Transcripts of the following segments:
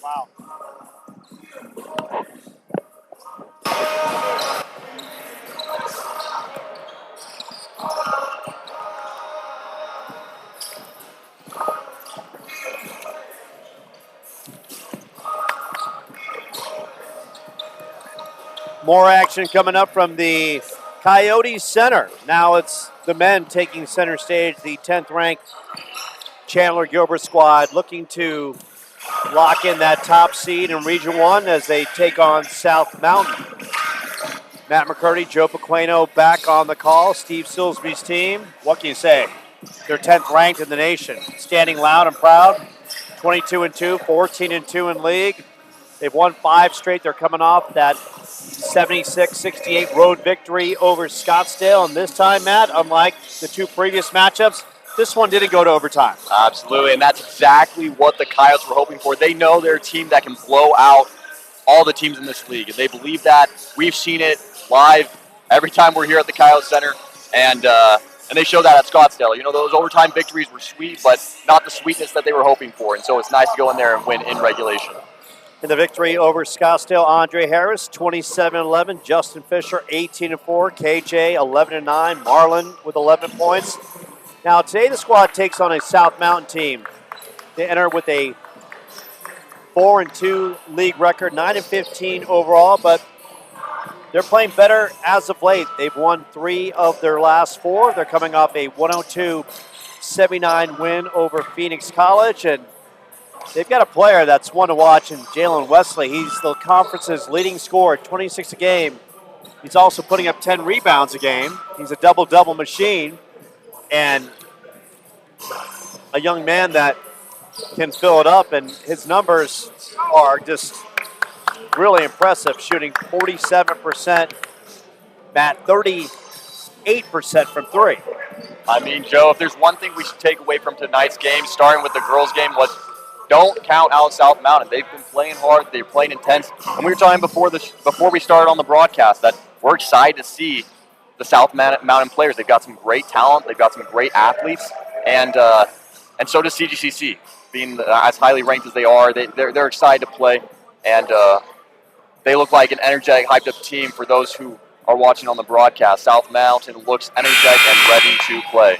Wow. More action coming up from the Coyotes center. Now it's the men taking center stage, the 10th ranked Chandler Gilbert squad looking to lock in that top seed in Region 1 as they take on South Mountain. Matt McCurdy, Joe Pequeno back on the call. Steve Silsby's team, what can you say? They're 10th ranked in the nation, standing loud and proud. 22-2, 14-2 in league. They've won 5 straight. They're coming off that 76-68 road victory over Scottsdale. And this time, Matt, unlike the 2 previous matchups, this one didn't go to overtime. Absolutely, and that's exactly what the Coyotes were hoping for. They know they're a team that can blow out all the teams in this league, and they believe that. We've seen it live every time we're here at the Coyote Center, and they show that at Scottsdale. You know, those overtime victories were sweet, but not the sweetness that they were hoping for, and so it's nice to go in there and win in regulation. In the victory over Scottsdale, Andre Harris, 27-11. Justin Fisher, 18-4. KJ, 11-9. Marlon with 11 points. Now, today the squad takes on a South Mountain team. They enter with a 4-2 league record, 9-15 overall, but they're playing better as of late. They've won 3 of their last 4. They're coming off a 102-79 win over Phoenix College, and they've got a player that's one to watch in Jalen Wesley. He's the conference's leading scorer, 26 a game. He's also putting up 10 rebounds a game. He's a double-double machine, and a young man that can fill it up, and his numbers are just really impressive, shooting 47%, Matt, 38% from 3. I mean, Joe, if there's one thing we should take away from tonight's game, starting with the girls' game, was don't count out South Mountain. They've been playing hard. They're playing intense. And we were talking before we started on the broadcast that we're excited to see the South Mountain players. They've got some great talent. They've got some great athletes. And so does CGCC. Being as highly ranked as they are, they're excited to play. And they look like an energetic, hyped-up team for those who are watching on the broadcast. South Mountain looks energetic and ready to play.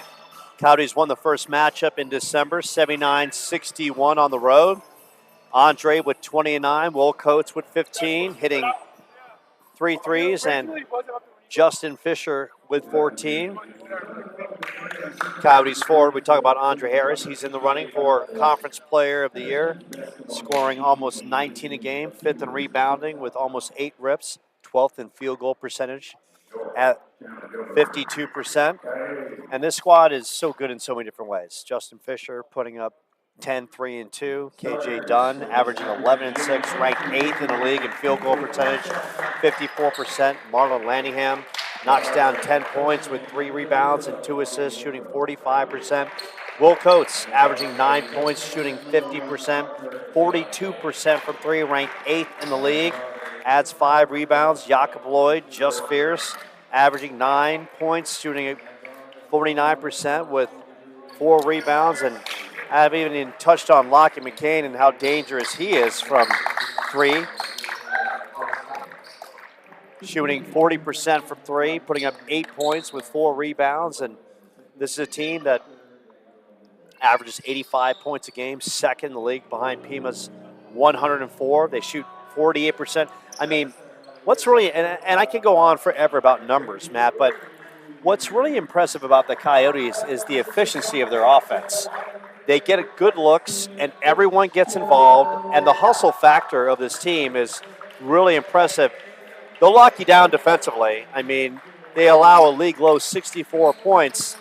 Coyotes won the first matchup in December, 79-61 on the road. Andre with 20-9, Will Coates with 15, hitting 3 threes, and Justin Fisher with 14. Coyotes forward, we talk about Andre Harris. He's in the running for Conference Player of the Year, scoring almost 19 a game, 5th in rebounding with almost 8 rips, 12th in field goal percentage at 52%. And this squad is so good in so many different ways. Justin Fisher putting up 10, 3, and 2. KJ Dunn averaging 11 and 6, ranked 8th in the league in field goal percentage, 54%. Marlon Lanningham knocks down 10 points with 3 rebounds and 2 assists, shooting 45%. Will Coates averaging 9 points, shooting 50%, 42% from 3, ranked 8th in the league. Adds 5 rebounds. Jakob Lloyd, just fierce, averaging 9 points, shooting 49% with 4 rebounds. And I haven't even touched on Lockie McCain and how dangerous he is from 3. Shooting 40% from 3, putting up 8 points with 4 rebounds. And this is a team that averages 85 points a game, second in the league behind Pima's 104. They shoot 48%. I mean, what's really, and I can go on forever about numbers, Matt, but what's really impressive about the Coyotes is the efficiency of their offense. They get good looks, and everyone gets involved, and the hustle factor of this team is really impressive. They'll lock you down defensively. I mean, they allow a league-low 64 points,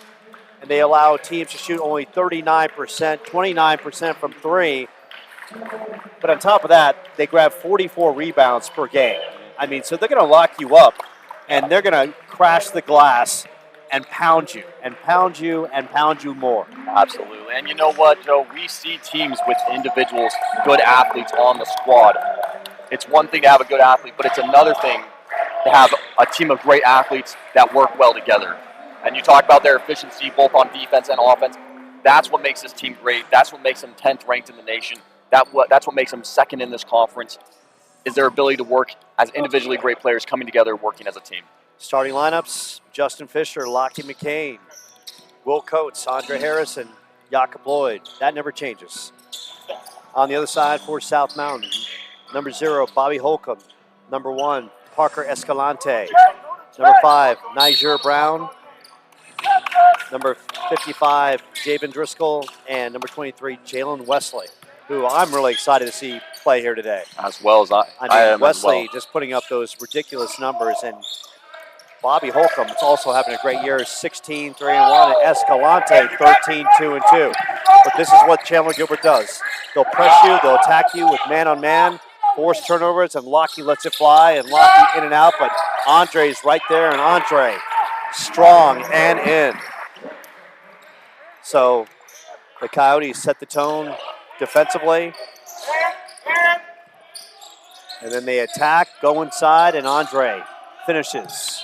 and they allow teams to shoot only 39%, 29% from three. But on top of that, they grab 44 rebounds per game. I mean, so they're going to lock you up, and they're going to crash the glass and pound you, and pound you, and pound you more. Absolutely. And you know what, Joe? We see teams with individuals, good athletes on the squad. It's one thing to have a good athlete, but it's another thing to have a team of great athletes that work well together. And you talk about their efficiency both on defense and offense. That's what makes this team great. That's what makes them 10th ranked in the nation. That's what makes them second in this conference, is their ability to work as individually great players coming together, working as a team. Starting lineups, Justin Fisher, Lockie McCain, Will Coates, Andre Harrison, Jakob Lloyd. That never changes. On the other side for South Mountain, number 0, Bobby Holcomb. Number 1, Parker Escalante. Number 5, Niger Brown. Number 55, Javen Driscoll. And number 23, Jalen Wesley, who I'm really excited to see play here today. As well as I am Wesley as well. just putting up those ridiculous numbers, and Bobby Holcomb is also having a great year, 16, 3-1, and Escalante, 13, 2-2. But this is what Chandler Gilbert does. They'll press you, they'll attack you with man-on-man, force turnovers, and Lockie lets it fly, and Lockie in and out, but Andre's right there, and Andre strong and in. So the Coyotes set the tone defensively, and then they attack, go inside, and Andre finishes.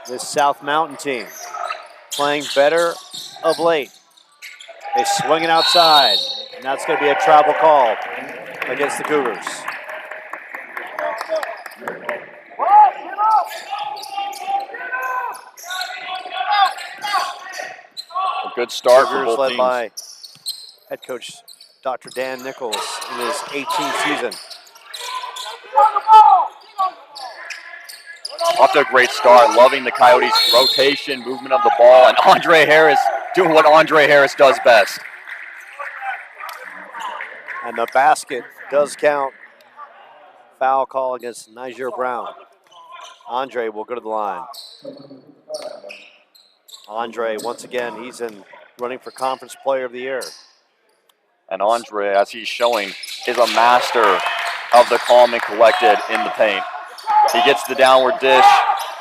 This South Mountain team playing better of late. They swing it outside, and that's going to be a travel call against the Cougars. A good start for Cougars both led teams. by head coach Dr. Dan Nichols in his 18th season. Off to a great start, loving the Coyotes' rotation, movement of the ball, and Andre Harris doing what Andre Harris does best. And the basket does count. Foul call against Niger Brown. Andre will go to the line. Andre, once again, he's in running for Conference Player of the Year. And Andre, as he's showing, is a master of the calm and collected in the paint. He gets the downward dish,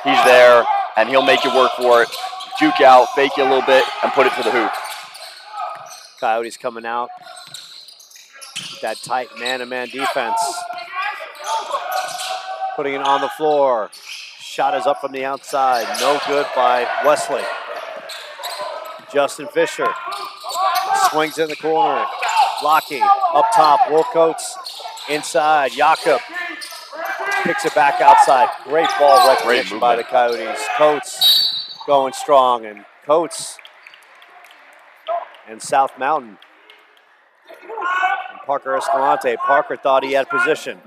he's there, and he'll make you work for it. Juke out, fake you a little bit, and put it to the hoop. Coyotes coming out. That tight man-to-man defense. Putting it on the floor. Shot is up from the outside. No good by Wesley. Justin Fisher swings in the corner. Lockie up top. Will Coates inside. Jakob picks it back outside. Great ball recognition by the Coyotes. Coates going strong, and Coates and South Mountain. And Parker Escalante. Parker thought he had position.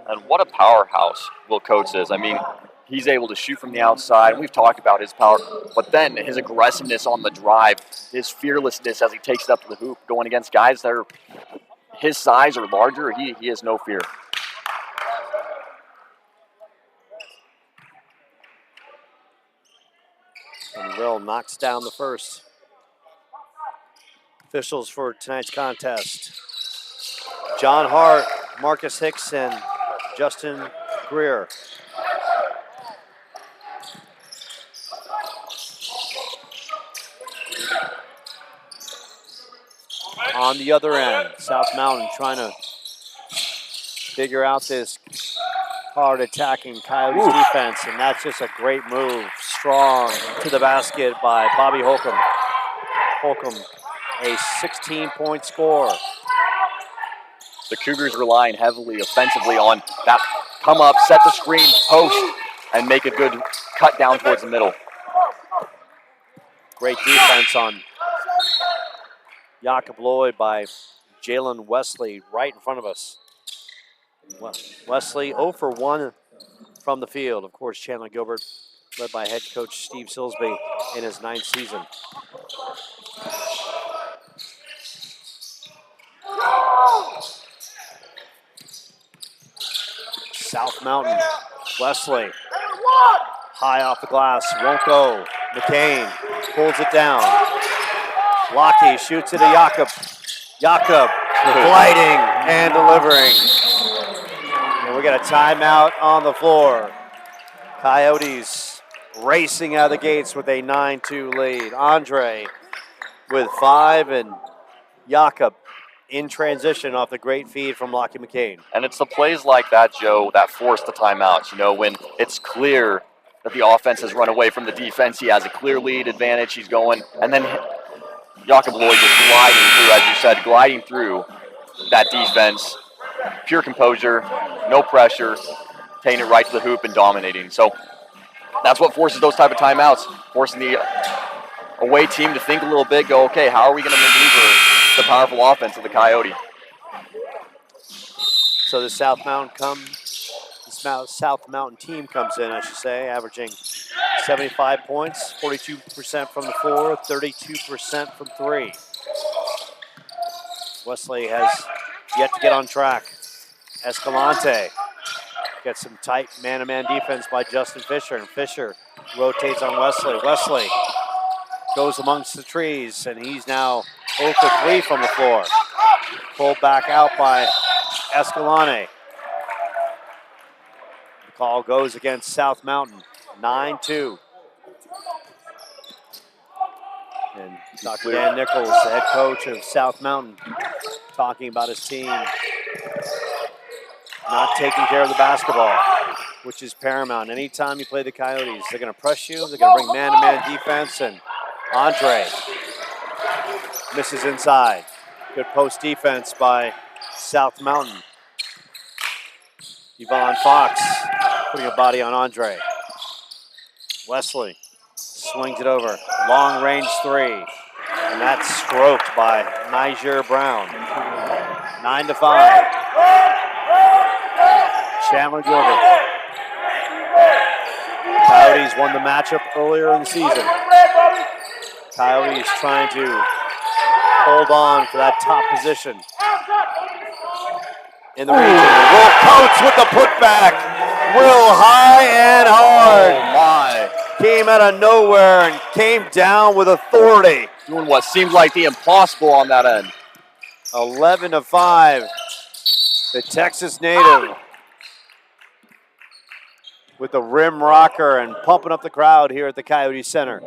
And what a powerhouse Will Coates is. I mean, he's able to shoot from the outside. We've talked about his power, but then his aggressiveness on the drive, his fearlessness as he takes it up to the hoop, going against guys that are his size or larger, he has no fear. And Will knocks down the first. Officials for tonight's contest: John Hart, Marcus Hicks, and Justin Greer. On the other end, South Mountain trying to figure out this hard attacking Coyotes defense, and that's just a great move. Strong to the basket by Bobby Holcomb. Holcomb, a 16-point score. The Cougars relying heavily offensively on that come up, set the screen, post, and make a good cut down towards the middle. Great defense on Jakob Lloyd by Jalen Wesley right in front of us. Wesley 0 for 1 from the field. Of course, Chandler Gilbert, led by head coach Steve Silsby in his 9th season. South Mountain, Wesley, High off the glass, won't go. McCain pulls it down. Lockie shoots it to Jakob. Jakob gliding and delivering. And we got a timeout on the floor. Coyotes racing out of the gates with a 9-2 lead. Andre with 5 and Jakob in transition off the great feed from Lockie McCain. And it's the plays like that, Joe, that force the timeouts. You know, when it's clear that the offense has run away from the defense, he has a clear lead advantage, he's going, and then Jakob Lloyd just gliding through, as you said, gliding through that defense. Pure composure, no pressure, taking it right to the hoop and dominating. So that's what forces those type of timeouts, forcing the away team to think a little bit, go, okay, how are we going to maneuver the powerful offense of the Coyote? So the South Mountain team comes in, I should say, averaging 75 points, 42% from the floor, 32% from 3. Wesley has yet to get on track. Escalante gets some tight man-to-man defense by Justin Fisher, and Fisher rotates on Wesley. Wesley goes amongst the trees, and he's now 0 for 3 from the floor. Pulled back out by Escalante. The call goes against South Mountain, 9-2. And Dr. Dan Nichols, the head coach of South Mountain, talking about his team not taking care of the basketball, which is paramount. Anytime you play the Coyotes, they're going to press you, they're going to bring man-to-man defense, and Andre misses inside. Good post defense by South Mountain. Yvonne Fox putting a body on Andre. Wesley swings it over. Long range 3. And that's stroked by Niger Brown. 9-5. Chandler Gilbert. Coyotes won the matchup earlier in the season. Coyotes trying to hold on for that top position in the region. Will Coates with the putback. Will high and hard. Oh my. Came out of nowhere and came down with authority. Doing what seemed like the impossible on that end. 11-5. The Texas native with the rim rocker and pumping up the crowd here at the Coyote Center.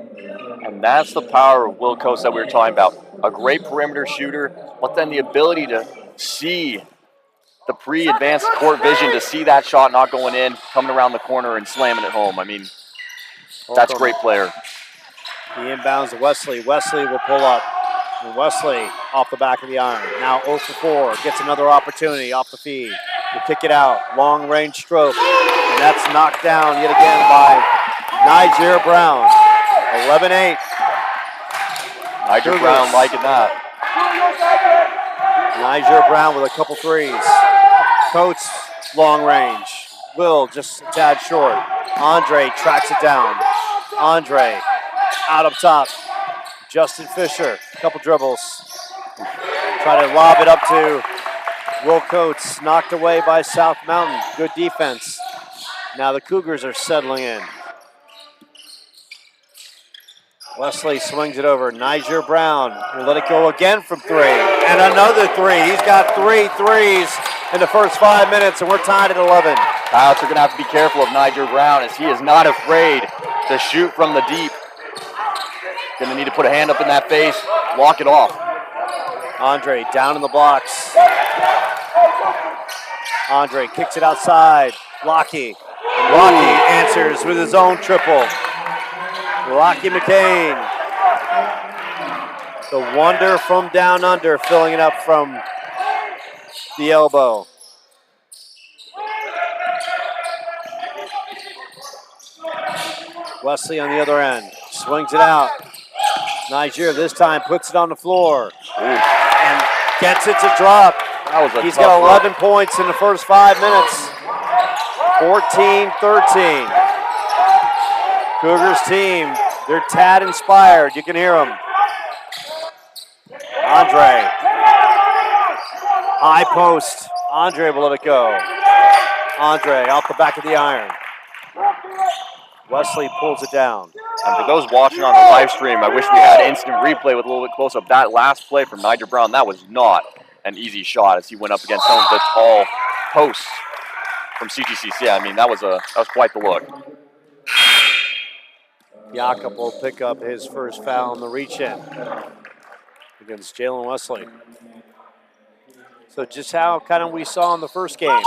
And that's the power of Will Coates that we were talking about. A great perimeter shooter, but then the ability to see the pre-advanced court vision, to see that shot not going in, coming around the corner and slamming it home. I mean, that's a great player. He inbounds to Wesley. Wesley will pull up. And Wesley off the back of the iron. Now 0 for 4. Gets another opportunity off the feed. He'll kick it out. Long range stroke. And that's knocked down yet again by Niger Brown. 11-8. Niger Brown liking that. Niger Brown with a couple threes. Coates, long range. Will just a tad short. Andre tracks it down. Andre out up top. Justin Fisher, a couple dribbles. Try to lob it up to Will Coates. Knocked away by South Mountain. Good defense. Now the Cougars are settling in. Wesley swings it over. Niger Brown will let it go again from 3. And another 3. He's got 3 threes in the first 5 minutes, and we're tied at 11. Coyotes are going to have to be careful of Niger Brown, as he is not afraid to shoot from the deep. Going to need to put a hand up in that face, lock it off. Andre down in the blocks. Andre kicks it outside. Lockie. And Lockie answers with his own triple. Lockie McCain. The wonder from down under, filling it up from the elbow. Wesley on the other end. Swings it out. Niger this time puts it on the floor. And gets it to drop. He's got 11 points in the first 5 minutes. 14-13. Cougars team, they're Tad inspired. You can hear them. Andre. High post. Andre will let it go. Andre off the back of the iron. Wesley pulls it down. And for those watching on the live stream, I wish we had instant replay with a little bit close up. That last play from Nigel Brown, that was not an easy shot as he went up against some of the tall posts from CGCC. I mean, that was quite the look. Jakob will pick up his first foul in the reach-in against Jalen Wesley. So just how kind of we saw in the first game,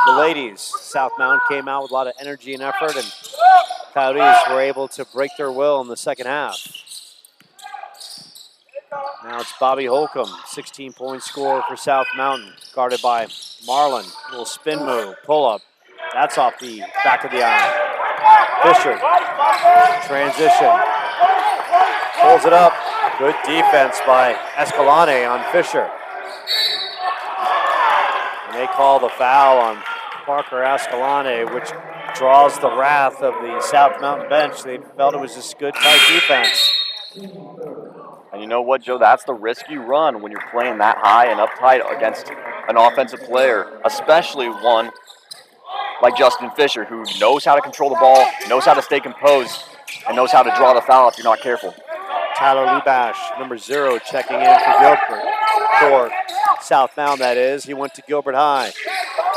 the ladies, South Mountain came out with a lot of energy and effort, and Coyotes were able to break their will in the second half. Now it's Bobby Holcomb, 16-point scorer for South Mountain, guarded by Marlin. Little spin move, pull-up. That's off the back of the iron. Fisher, transition, pulls it up. Good defense by Escalante on Fisher. And they call the foul on Parker Escalante, which draws the wrath of the South Mountain bench. They felt it was just good, tight defense. And you know what, Joe? That's the risk you run when you're playing that high and uptight against an offensive player, especially one like Justin Fisher, who knows how to control the ball, knows how to stay composed, and knows how to draw the foul if you're not careful. Tyler Lebash, number 0, checking in for Gilbert. For South Mountain, that is. He went to Gilbert High.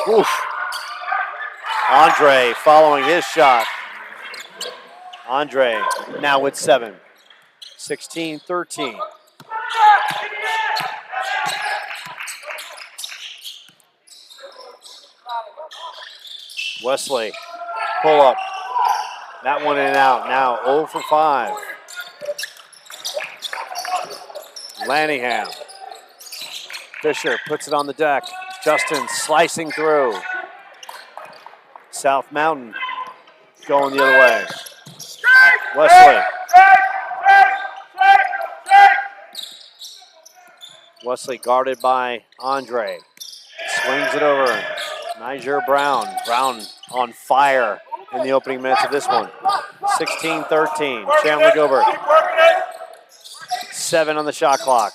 Oof. Andre following his shot. Andre now with 7. 16-13. Wesley, pull up. That one in and out. Now 0 for 5. Lanningham. Fisher puts it on the deck. Justin slicing through. South Mountain going the other way. Wesley. Wesley guarded by Andre. Swings it over. Niger Brown. Brown on fire in the opening minutes of this one. 16-13. Chandler Gilbert. 7 on the shot clock.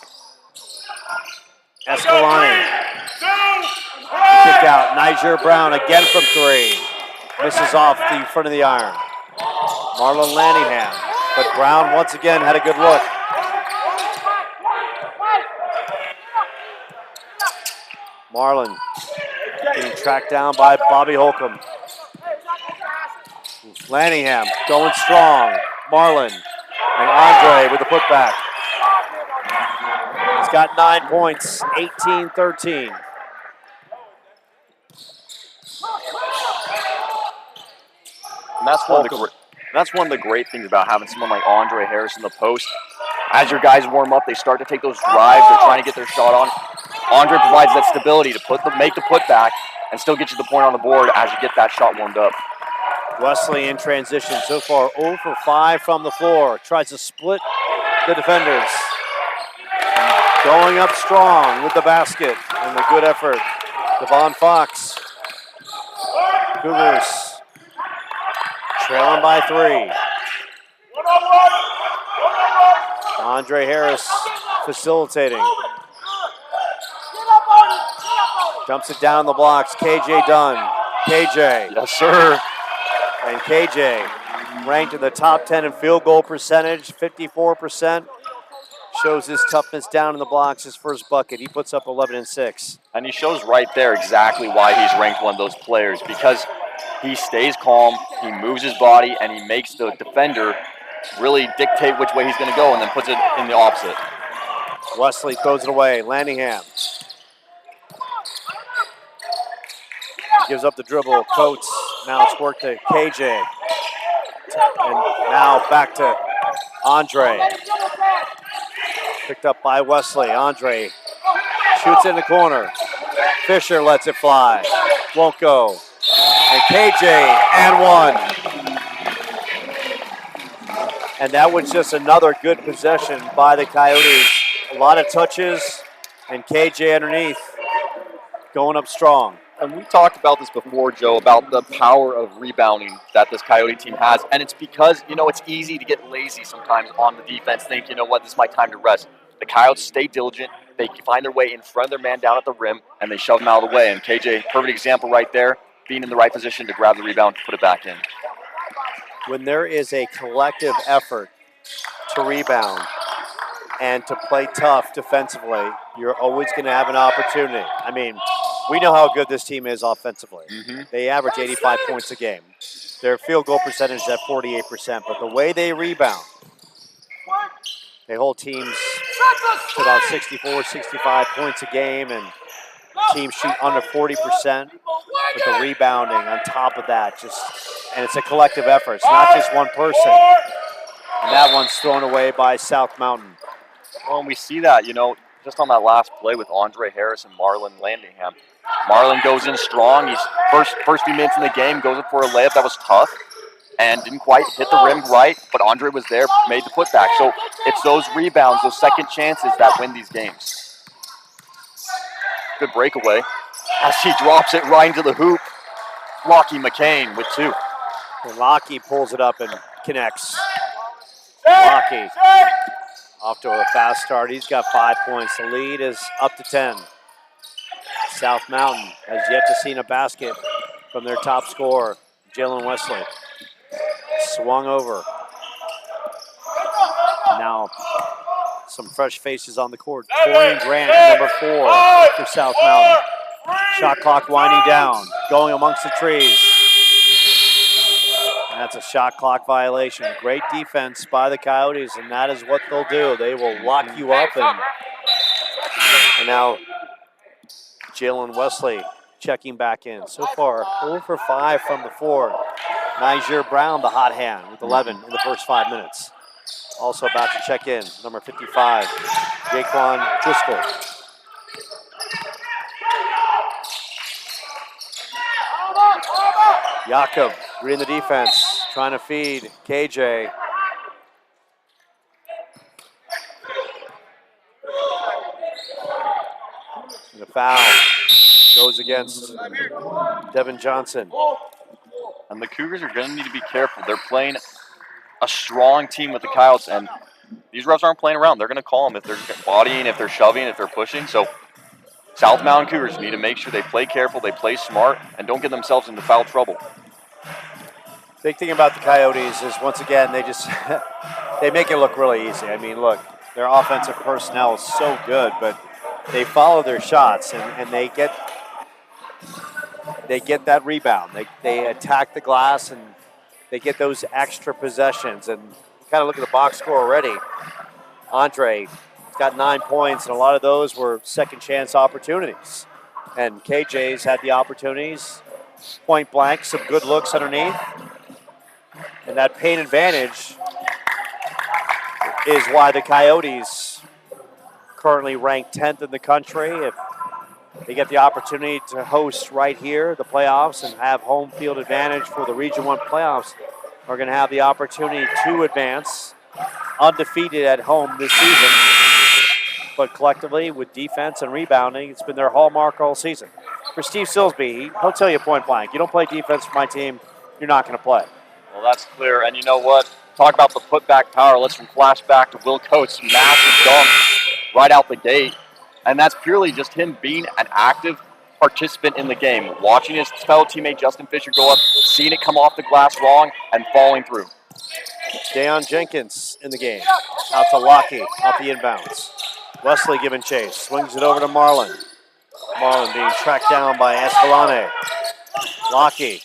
Escalante. Kick out. Niger Brown again from 3. Misses off the front of the iron. Marlon Lanningham. But Brown once again had a good look. Marlon being tracked down by Bobby Holcomb. Lanningham going strong. Marlon and Andre with the putback. He's got 9 points, 18-13. And that's one of the great things about having someone like Andre Harris in the post. As your guys warm up, they start to take those drives. They're trying to get their shot on. Andre provides that stability to make the putback and still get you the point on the board as you get that shot warmed up. Wesley in transition so far 0 for 5 from the floor. Tries to split the defenders. Going up strong with the basket and the good effort. Devon Fox. Cougars trailing by 3. Andre Harris facilitating. Dumps it down the blocks. KJ Dunn. KJ. Yes, sir. And KJ ranked in the top 10 in field goal percentage, 54%. Shows his toughness down in the blocks, his first bucket. He puts up 11 and 6. And he shows right there exactly why he's ranked one of those players, because he stays calm, he moves his body, and he makes the defender really dictate which way he's going to go and then puts it in the opposite. Wesley throws it away. Lanningham. Gives up the dribble. Coates. Now it's work to KJ. And now back to Andre. Picked up by Wesley. Andre shoots in the corner. Fisher lets it fly. Won't go. And KJ and 1. And that was just another good possession by the Coyotes. A lot of touches and KJ underneath going up strong. And we talked about this before, Joe, about the power of rebounding that this Coyote team has. And it's because, it's easy to get lazy sometimes on the defense, think, this is my time to rest. The Coyotes stay diligent. They find their way in front of their man down at the rim, and they shove them out of the way. And KJ, perfect example right there, being in the right position to grab the rebound, put it back in. when there is a collective effort to rebound and to play tough defensively, you're always going to have an opportunity. I mean, we know how good this team is offensively. They average 85 points a game. Their field goal percentage is at 48%, but the way they rebound, they hold teams to about 64, 65 points a game, and teams shoot under 40% with the rebounding on top of that. And it's a collective effort. It's not just one person. And that one's thrown away by South Mountain. Well, and we see that, just on that last play with Andre Harris and Marlon Landingham. Marlon goes in strong. He's first few minutes in the game, goes up for a layup that was tough and didn't quite hit the rim right, but Andre was there, made the putback. So it's those rebounds, those second chances that win these games. Good breakaway as he drops it right into the hoop. Lockie McCain with 2. And Lockie pulls it up and connects. Lockie off to a fast start. He's got 5 points. The lead is up to 10. South Mountain has yet to see a basket from their top scorer, Jalen Wesley. Swung over. Now some fresh faces on the court. Torian Grant, number 4 for South Mountain. Shot clock winding down, going amongst the trees. That's a shot clock violation. Great defense by the Coyotes, and that is what they'll do. They will lock you up, and now Jalen Wesley checking back in. So far, 0 for 5 from the floor. Niger Brown, the hot hand, with 11 in the first 5 minutes. Also about to check in, number 55, Jaquan Driscoll. Jakob reading the defense, trying to feed KJ. And the foul goes against Devin Johnson. And the Cougars are going to need to be careful. They're playing a strong team with the Coyotes, and these refs aren't playing around. They're going to call them if they're bodying, if they're shoving, if they're pushing. So South Mountain Cougars need to make sure they play careful, they play smart, and don't get themselves into foul trouble. Big thing about the Coyotes is, once again, they just they make it look really easy. I mean, look, their offensive personnel is so good, but they follow their shots, and they get that rebound. They attack the glass, and they get those extra possessions. And kind of look at the box score already. Andre got 9 points, and a lot of those were second chance opportunities. And KJ's had the opportunities, point blank, some good looks underneath. And that paint advantage is why the Coyotes currently ranked 10th in the country. If they get the opportunity to host right here the playoffs and have home field advantage for the Region 1 playoffs, are going to have the opportunity to advance undefeated at home this season. But collectively, with defense and rebounding, it's been their hallmark all season. For Steve Silsby, he'll tell you point blank, you don't play defense for my team, you're not going to play. Well, that's clear. And you know what? Talk about the putback power. Let's flash back to Will Coates' massive dunk right out the gate. And that's purely just him being an active participant in the game, watching his fellow teammate Justin Fisher go up, seeing it come off the glass wrong, and falling through. Deion Jenkins in the game. Out to Lockie, off the inbounds. Wesley giving chase, swings it over to Marlon. Marlon being tracked down by Escalante. Lockie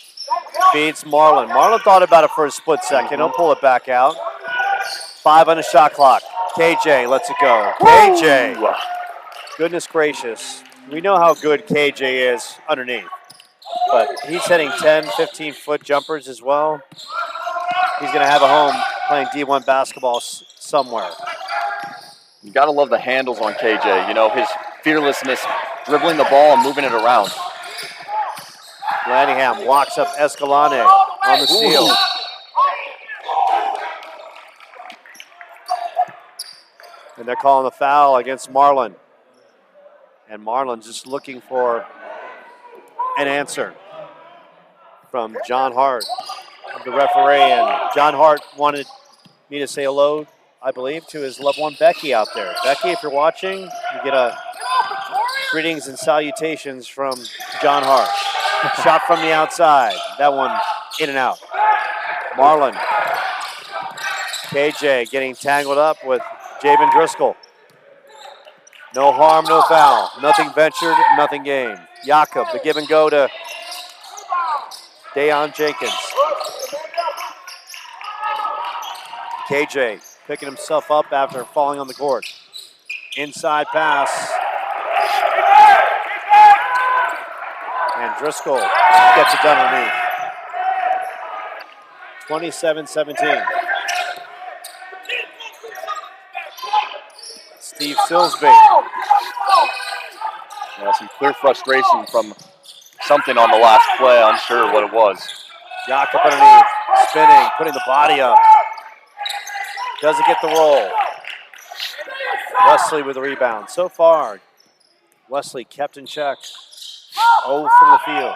feeds Marlon. Marlon thought about it for a split second. He'll pull it back out. 5 on the shot clock. KJ lets it go. KJ. Goodness gracious. We know how good KJ is underneath. But he's hitting 10, 15-foot jumpers as well. He's going to have a home playing D1 basketball somewhere. You got to love the handles on KJ. You know, his fearlessness, dribbling the ball and moving it around. Landingham walks up Escalante on the steal. And they're calling the foul against Marlon. And Marlon just looking for an answer from John Hart, the referee. And John Hart wanted me to say hello, I believe, to his loved one, Becky, out there. Becky, if you're watching, you get a greetings and salutations from John Hart. Shot from the outside. That one in and out. Marlin. KJ getting tangled up with Javen Driscoll. No harm, no foul. Nothing ventured, nothing gained. Jakob, the give and go to Deion Jenkins. KJ picking himself up after falling on the court. Inside pass. And Driscoll gets it done underneath. 27-17. Steve Silsby. Yeah, some clear frustration from something on the last play. I'm sure what it was. Jakob underneath, spinning, putting the body up. Doesn't get the roll. Wesley with the rebound. So far, Wesley kept in check. 0 from the field.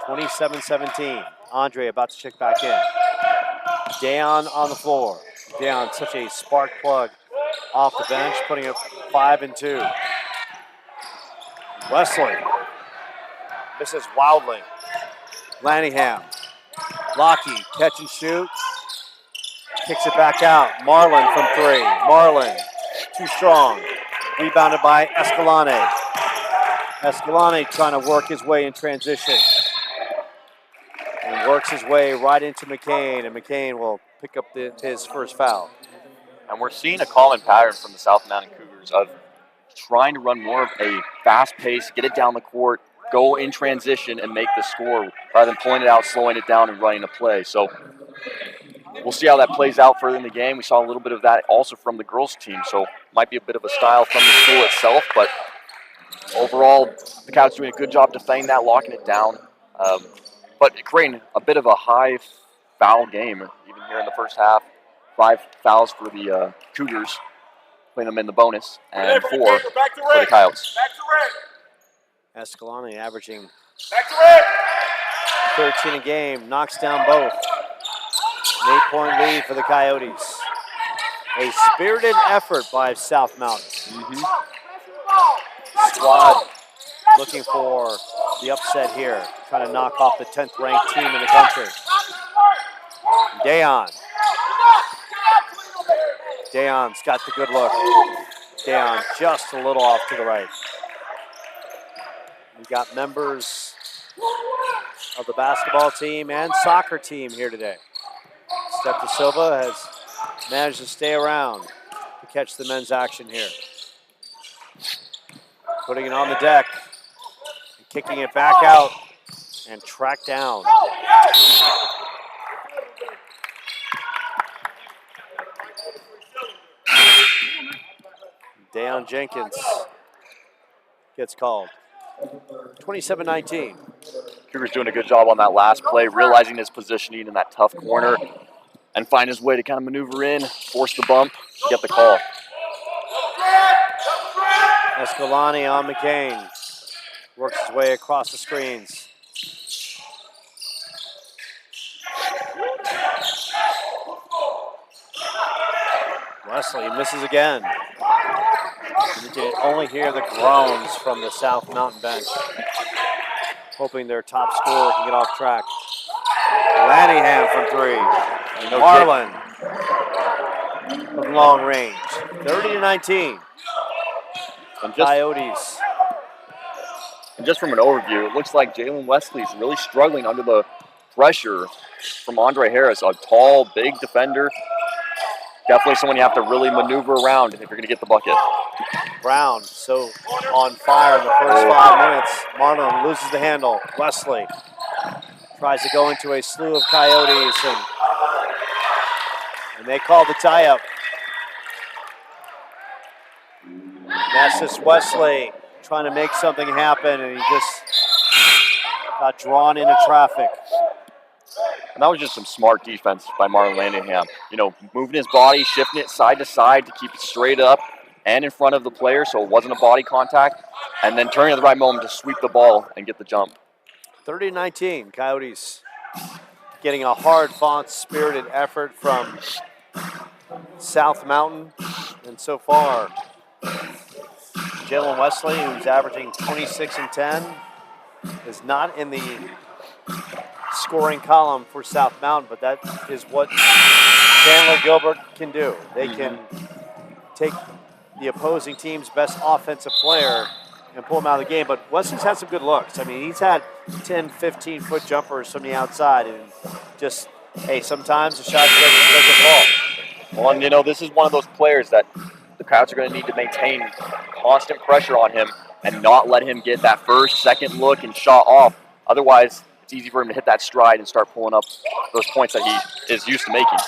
27-17. Andre about to check back in. Deion on the floor. Deion, such a spark plug off the bench, putting it 5 and 2. Wesley misses wildly. Lanningham. Lockie, catch and shoot. Kicks it back out. Marlin from 3. Marlin, too strong. Rebounded by Escalante. Escalante trying to work his way in transition. And works his way right into McCain, and McCain will pick up his first foul. And we're seeing a common pattern from the South Mountain Cougars of trying to run more of a fast pace, get it down the court, go in transition, and make the score rather than pulling it out, slowing it down, and running a play. So we'll see how that plays out further in the game. We saw a little bit of that also from the girls' team, so might be a bit of a style from the school itself, but overall, the Coyotes doing a good job defending that, locking it down, but creating a bit of a high foul game, even here in the first half. 5 fouls for the Cougars, putting them in the bonus, and 4 for the Coyotes. Escalante averaging 13 a game, knocks down both. An 8-point lead for the Coyotes. A spirited effort by South Mountain. Squad looking for the upset here, trying to knock off the 10th ranked team in the country. Deion. Deion's got the good look. Deion just a little off to the right. We've got members of the basketball team and soccer team here today. Steph De Silva has managed to stay around to catch the men's action here. Putting it on the deck, and kicking it back out, and tracked down. Deion Jenkins gets called. 27-19. Cougars doing a good job on that last play, realizing his positioning in that tough corner, and find his way to kind of maneuver in, force the bump, get the call. Escalante on McCain. Works his way across the screens. Wesley misses again. You can only hear the groans from the South Mountain bench, hoping their top scorer can get off track. Lanningham from 3. Marlin from long range. 30-19. Coyotes. And just from an overview, it looks like Jalen Wesley is really struggling under the pressure from Andre Harris, a tall, big defender. Definitely someone you have to really maneuver around if you're going to get the bucket. Brown so on fire in the first 5 minutes. Marlin loses the handle. Wesley tries to go into a slew of Coyotes, and they call the tie-up. That's just Wesley trying to make something happen, and he just got drawn into traffic. And that was just some smart defense by Marlon Lanningham. You know, moving his body, shifting it side to side to keep it straight up and in front of the player so it wasn't a body contact, and then turning at the right moment to sweep the ball and get the jump. 30-19, Coyotes getting a hard-fought, spirited effort from South Mountain. And so far, Jalen Wesley, who's averaging 26 and 10, is not in the scoring column for South Mountain, but that is what Chandler Gilbert can do. They can take the opposing team's best offensive player and pull him out of the game. But Wesley's had some good looks. I mean, he's had 10, 15-foot jumpers from the outside, and just, hey, sometimes the shot doesn't fall. Well, and, you know, this is one of those players that the Coyotes are going to need to maintain constant pressure on him and not let him get that first, second look and shot off. Otherwise, it's easy for him to hit that stride and start pulling up those points that he is used to making.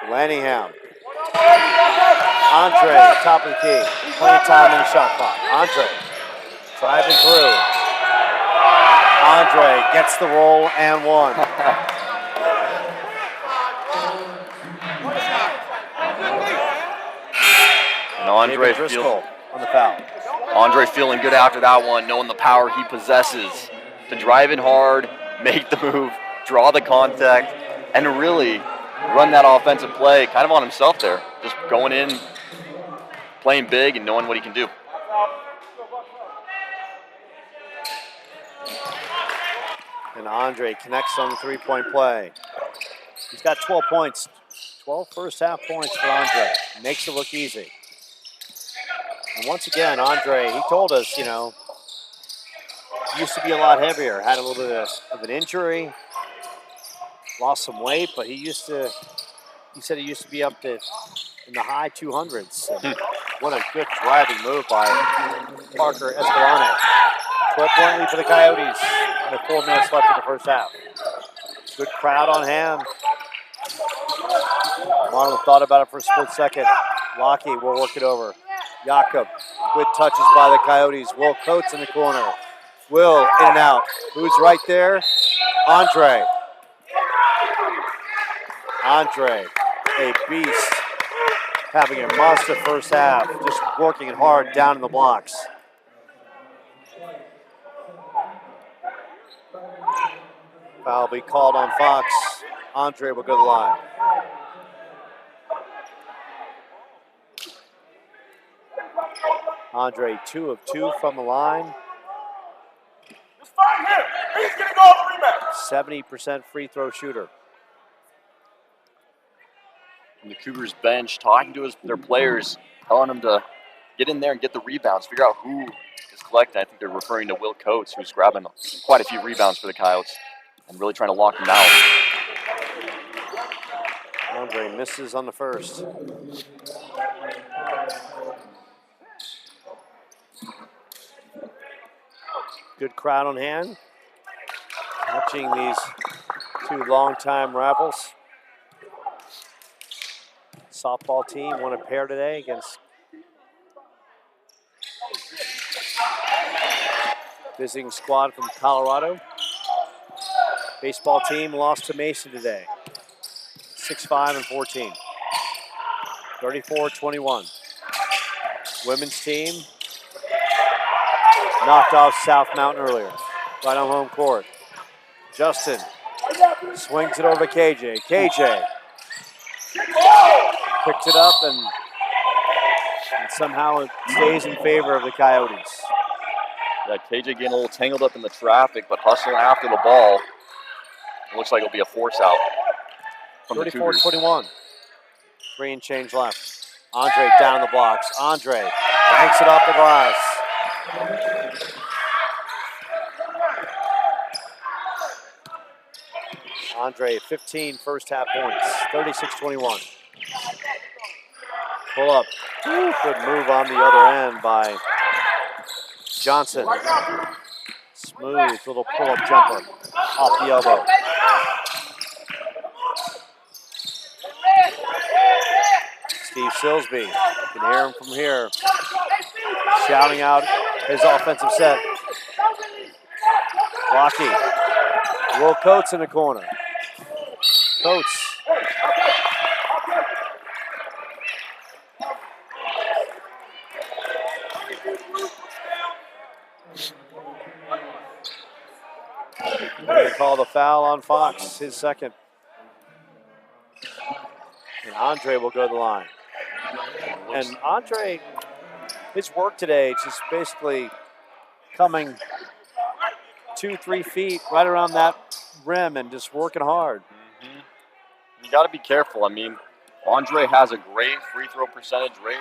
Lanningham. Andre, top of the key. Plenty of time in the shot clock. Andre driving through. Andre gets the roll and one. And Andre Driscoll on the foul. Andre feeling good after that one, knowing the power he possesses to drive in hard, make the move, draw the contact, and really run that offensive play kind of on himself there. Just going in, playing big, and knowing what he can do. And Andre connects on the three-point play. He's got 12 points. 12 first-half points for Andre. Makes it look easy. And once again, Andre, he told us, you know, used to be a lot heavier. Had a little bit of an injury. Lost some weight, but he said he used to be up to in the high 200s. What a good driving move by Parker Escalante. 12-point lead for the Coyotes with 4 minutes left in the first half. Good crowd on hand. Marlon thought about it for a split second. Lockie will work it over. Jakob, good touches by the Coyotes. Will Coates in the corner. Will in and out. Who's right there? Andre. Andre, a beast, having a monster first half, just working it hard down in the blocks. Foul will be called on Fox. Andre will go to the line. Andre, 2 of 2 from the line. Just find him. He's going to go on the rebound. 70% free throw shooter. And the Cougars bench talking to their players, telling them to get in there and get the rebounds, figure out who is collecting. I think they're referring to Will Coates, who's grabbing quite a few rebounds for the Coyotes and really trying to lock them out. Andre misses on the first. Good crowd on hand. Watching these 2 longtime rivals. Softball team won a pair today against visiting squad from Colorado. Baseball team lost to Mason today. 6-5 and 14. 34-21. Women's team knocked off South Mountain earlier. Right on home court. Justin swings it over to KJ. KJ picks it up and somehow it stays in favor of the Coyotes. Yeah, KJ getting a little tangled up in the traffic, but hustling after the ball. It looks like it'll be a force out from the Cougars. 34-21. 3 and change left. Andre down the blocks. Andre banks it off the glass. Andre, 15 first half points. 36-21. Pull up. Good move on the other end by Johnson. Smooth little pull-up jumper off the elbow. Steve Silsby, you can hear him from here, shouting out his offensive set. Lockie, Will Coates in the corner. Coates. They call the foul on Fox, his second. And Andre will go to the line. And Andre, his work today is just basically coming 2-3 feet right around that rim and just working hard. You got to be careful. I mean, Andre has a great free throw percentage rate.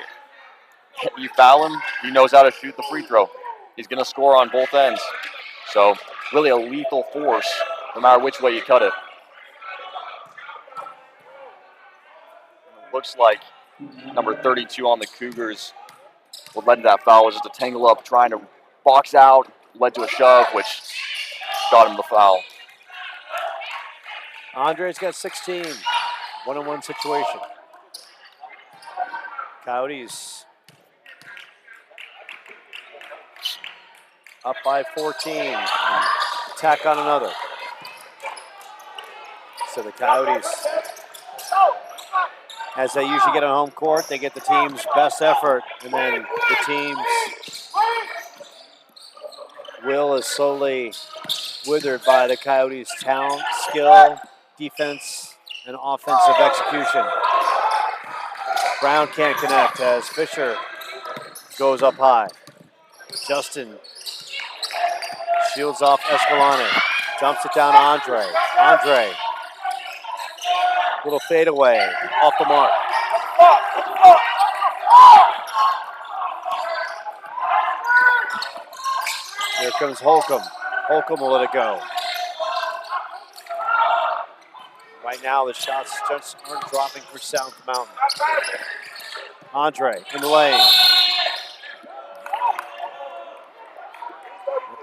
You foul him, he knows how to shoot the free throw. He's going to score on both ends. So, really a lethal force, no matter which way you cut it. Looks like number 32 on the Cougars, what led to that foul was just a tangle up, trying to box out, led to a shove, which got him the foul. Andre's got 16. One-on-one situation. Coyotes up by 14. Tack on another. So the Coyotes, as they usually get on home court, they get the team's best effort, and then the team's will is slowly withered by the Coyotes' talent, skill, defense, and offensive execution. Brown can't connect as Fisher goes up high. Justin shields off Escalante, dumps it down to Andre. Andre, little fadeaway, off the mark. Here comes Holcomb. Holcomb will let it go. Right now, the shots just aren't dropping for South Mountain. Andre in the lane.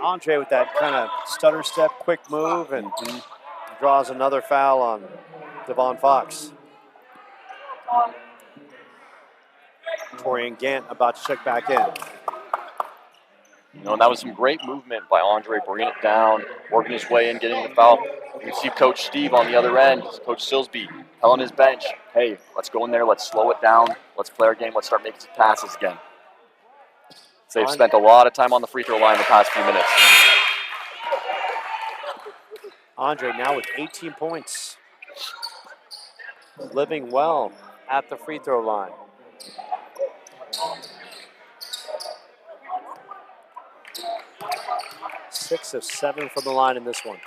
Andre with that kind of stutter step, quick move, and draws another foul on Devon Fox. Torian Gant about to check back in. And that was some great movement by Andre, bringing it down, working his way in, getting the foul. You can see Coach Steve on the other end, Coach Silsby, telling his bench, hey, let's go in there, let's slow it down, let's play our game, let's start making some passes again. So they've spent a lot of time on the free throw line the past few minutes. Andre now with 18 points. Living well at the free throw line. Six of 7 from the line in this one.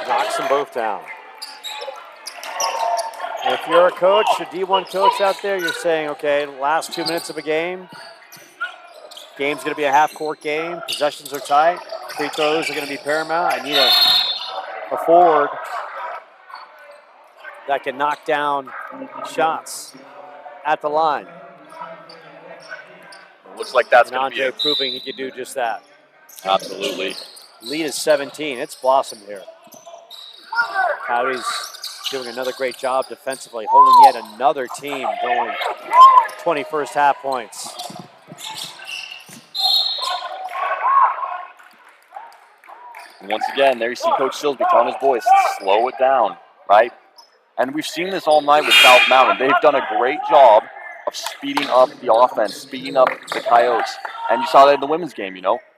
Knocks them both down. And if you're a coach, a D1 coach out there, you're saying, okay, last 2 minutes of a game. Game's going to be a half-court game. Possessions are tight. Free throws are going to be paramount. I need a forward that can knock down shots at the line. Looks like that's and going to be Andre proving he can do just that. Absolutely. Lead is 17. It's blossomed here. Coyotes doing another great job defensively, holding yet another team going 21st half points. And once again, there you see Coach Silsby telling his boys, slow it down, right? And we've seen this all night with South Mountain. They've done a great job of speeding up the offense, speeding up the Coyotes. And you saw that in the women's game,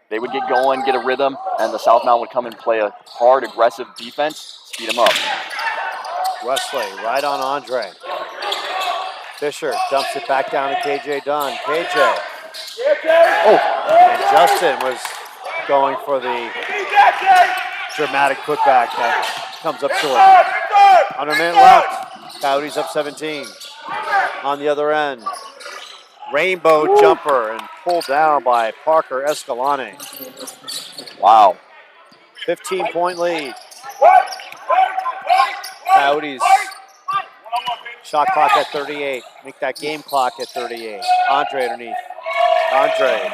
They would get going, get a rhythm, and the South Mountain would come and play a hard, aggressive defense, speed them up. Wesley right on Andre. Fisher dumps it back down to KJ Dunn. KJ. Oh, and Justin was going for the dramatic putback that comes up short. Under a minute left. Coyotes up 17. On the other end, rainbow jumper and pulled down by Parker Escalante. Wow. 15-point lead. Coyotes shot clock at 38. Make that game clock at 38. Andre underneath. Andre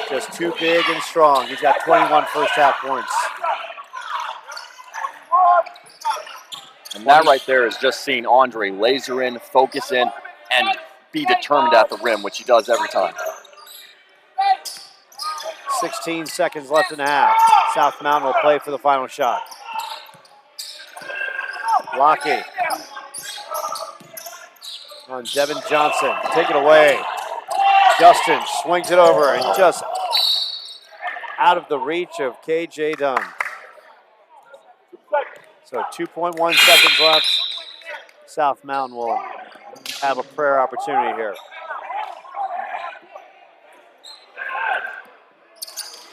just too big and strong. He's got 21 first half points. And that right there is just seeing Andre laser in, focus in, and be determined at the rim, which he does every time. 16 seconds left in the half. South Mountain will play for the final shot. Lockie on Devin Johnson. Take it away. Justin swings it over and just out of the reach of KJ Dunn. So 2.1 seconds left. South Mountain will have a prayer opportunity here.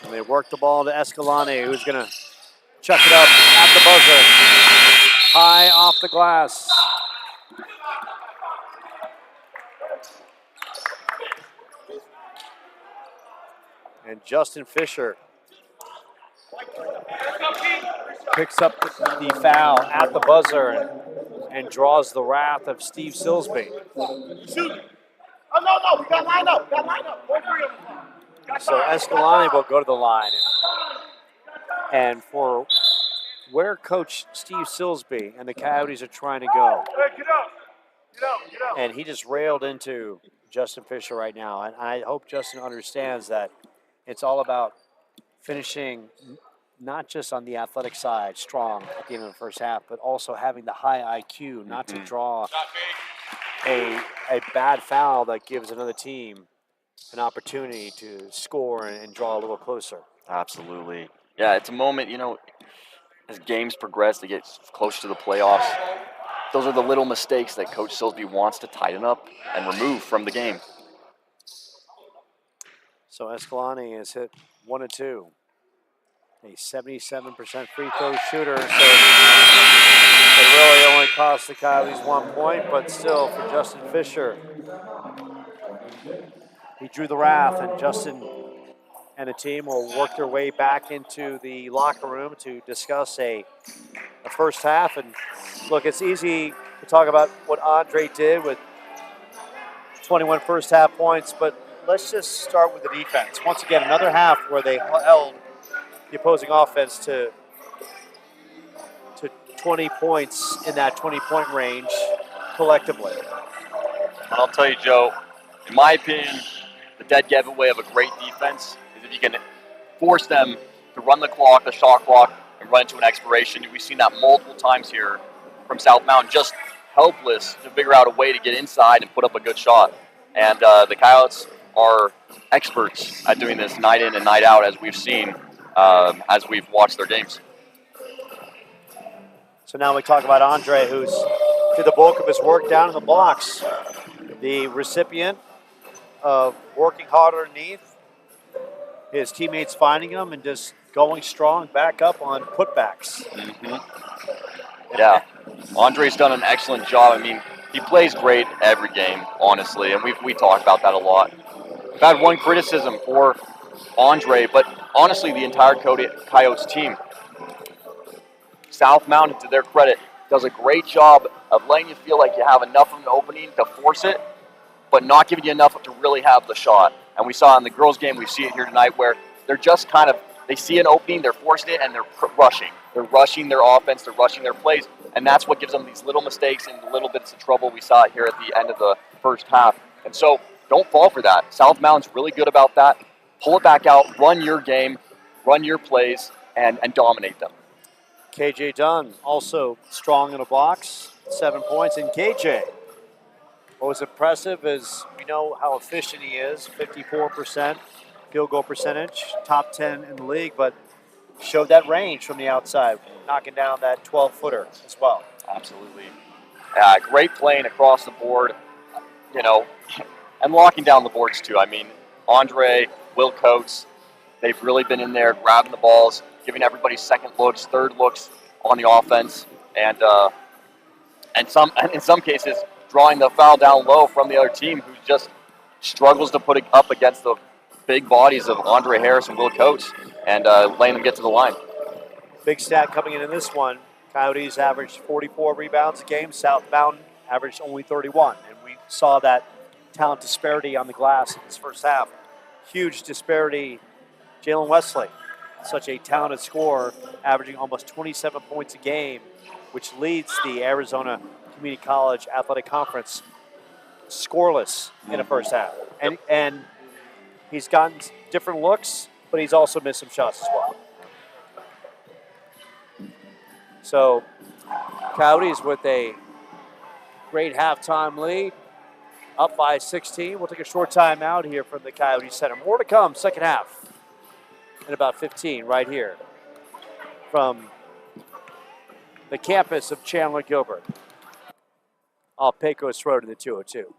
And they work the ball to Escalante, who's going to chuck it up at the buzzer. High off the glass. And Justin Fisher picks up the foul at the buzzer and draws the wrath of Steve Silsby. Shoot. Oh, no. We got line up. All three of them. So Escalante will go to the line. And for where Coach Steve Silsby and the Coyotes are trying to go. Hey, get out. And he just railed into Justin Fisher right now. And I hope Justin understands that it's all about finishing not just on the athletic side, strong at the end of the first half, but also having the high IQ, not to draw a bad foul that gives another team an opportunity to score and draw a little closer. Absolutely. Yeah, it's a moment, as games progress, they get closer to the playoffs. Those are the little mistakes that Coach Silsby wants to tighten up and remove from the game. So Escalante has hit 1 of 2. A 77% free throw shooter, so it really only cost the Coyotes 1 point, but still for Justin Fisher, he drew the wrath, and Justin and the team will work their way back into the locker room to discuss a first half. And look, it's easy to talk about what Andre did with 21 first half points, but let's just start with the defense. Once again, another half where they held the opposing offense to 20 points in that 20-point range collectively. I'll tell you, Joe, in my opinion, the dead giveaway of a great defense is if you can force them to run the clock, the shot clock, and run into an expiration. We've seen that multiple times here from South Mountain, just helpless to figure out a way to get inside and put up a good shot. And the Coyotes are experts at doing this night in and night out, as we've seen as we've watched their games. So now we talk about Andre, who's did the bulk of his work down in the blocks. The recipient of working hard underneath, his teammates finding him and just going strong back up on putbacks. Yeah, Andre's done an excellent job. I mean, he plays great every game, honestly, and we talk about that a lot. I've had one criticism for Andre, but honestly, the entire Coyotes team. South Mountain, to their credit, does a great job of letting you feel like you have enough of an opening to force it, but not giving you enough to really have the shot. And we saw in the girls' game, we see it here tonight, where they're just they see an opening, they're forcing it, and they're rushing. They're rushing their offense, they're rushing their plays, and that's what gives them these little mistakes and little bits of trouble we saw here at the end of the first half. And so don't fall for that. South Mountain's really good about that. Pull it back out, run your game, run your plays, and dominate them. KJ Dunn also strong in the blocks, 7 points. And KJ, what was impressive is we know how efficient he is, 54% field goal percentage, top 10 in the league, but showed that range from the outside, knocking down that 12-footer as well. Absolutely. Great playing across the board, and locking down the boards too. I mean, Andre, Will Coates, they've really been in there grabbing the balls, giving everybody second looks, third looks on the offense, and in some cases drawing the foul down low from the other team, who just struggles to put it up against the big bodies of Andre Harris and Will Coates, and letting them get to the line. Big stat coming in this one. Coyotes averaged 44 rebounds a game. South Mountain averaged only 31, and we saw that talent disparity on the glass in this first half. Huge disparity. Jalen Wesley, such a talented scorer, averaging almost 27 points a game, which leads the Arizona Community College Athletic Conference scoreless in the first half. And he's gotten different looks, but he's also missed some shots as well. So Coyotes with a great halftime lead, up by 16. We'll take a short time out here from the Coyote Center. More to come, second half, in about 15 right here from the campus of Chandler Gilbert off Pecos Road in the 202.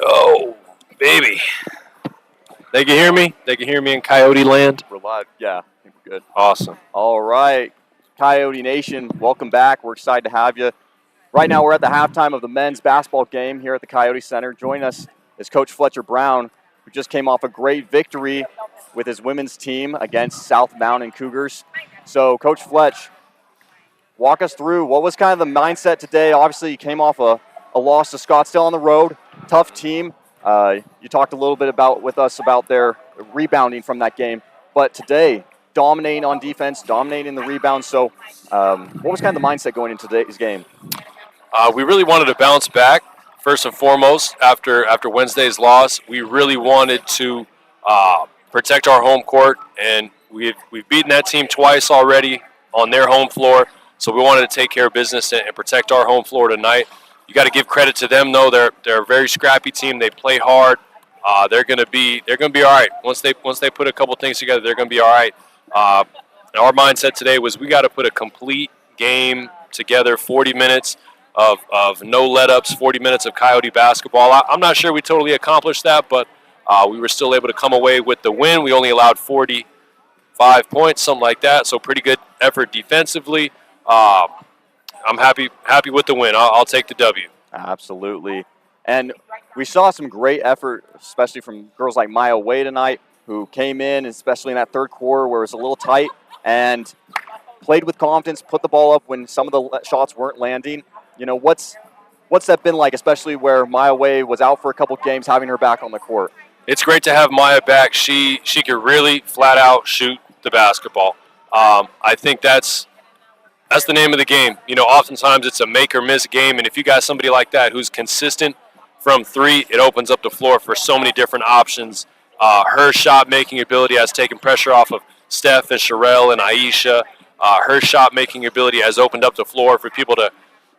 Oh, baby. They can hear me? They can hear me in Coyote Land? We're live. Yeah, I think we're good. Awesome. All right, Coyote Nation, welcome back. We're excited to have you. Right now, we're at the halftime of the men's basketball game here at the Coyote Center. Joining us is Coach Fletcher Brown, who just came off a great victory with his women's team against South Mountain Cougars. So, Coach Fletch, walk us through what was kind of the mindset today. Obviously, you came off a loss to Scottsdale on the road, tough team. You talked a little bit with us about their rebounding from that game, but today, dominating on defense, dominating the rebound. So, what was kind of the mindset going into today's game? We really wanted to bounce back, first and foremost, after Wednesday's loss. We really wanted to protect our home court, and we've beaten that team twice already on their home floor, so we wanted to take care of business and protect our home floor tonight. You got to give credit to them, though. They're a very scrappy team. They play hard. They're going to be all right. Once they put a couple things together, they're going to be all right. Our mindset today was we got to put a complete game together, 40 minutes of no let-ups, 40 minutes of Coyote basketball. I'm not sure we totally accomplished that, but we were still able to come away with the win. We only allowed 45 points, something like that, so pretty good effort defensively. I'm happy with the win. I'll take the W. Absolutely. And we saw some great effort, especially from girls like Maya Way tonight, who came in, especially in that third quarter where it was a little tight, and played with confidence, put the ball up when some of the shots weren't landing. You know, what's that been like, especially where Maya Way was out for a couple games, having her back on the court? It's great to have Maya back. She could really flat out shoot the basketball. I think that's the name of the game. You know, oftentimes it's a make or miss game, and if you got somebody like that who's consistent from three, it opens up the floor for so many different options. Her shot-making ability has taken pressure off of Steph and Sherelle and Aisha. Her shot-making ability has opened up the floor for people to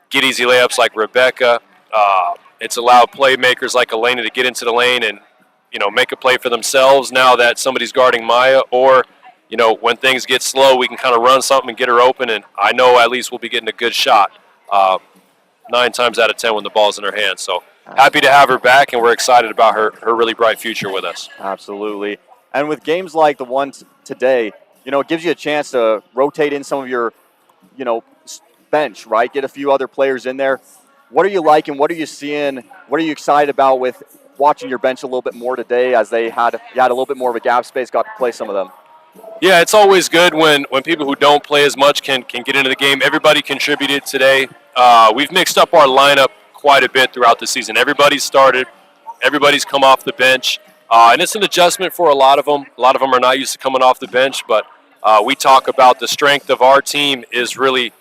get easy layups like Rebecca. It's allowed playmakers like Elena to get into the lane and, you know, make a play for themselves now that somebody's guarding Maya, or, you know, when things get slow, we can kind of run something and get her open, and I know at least we'll be getting a good shot 9 times out of 10 when the ball's in her hands. So happy to have her back, and we're excited about her really bright future with us. Absolutely. And with games like the one today, you know, it gives you a chance to rotate in some of your, you know, bench, right? Get a few other players in there. What are you liking? What are you seeing? What are you excited about with watching your bench a little bit more today, as you had a little bit more of a gap space, got to play some of them? Yeah, it's always good when people who don't play as much can get into the game. Everybody contributed today. We've mixed up our lineup quite a bit throughout the season. Everybody's started. Everybody's come off the bench. And it's an adjustment for a lot of them. A lot of them are not used to coming off the bench, but we talk about the strength of our team is really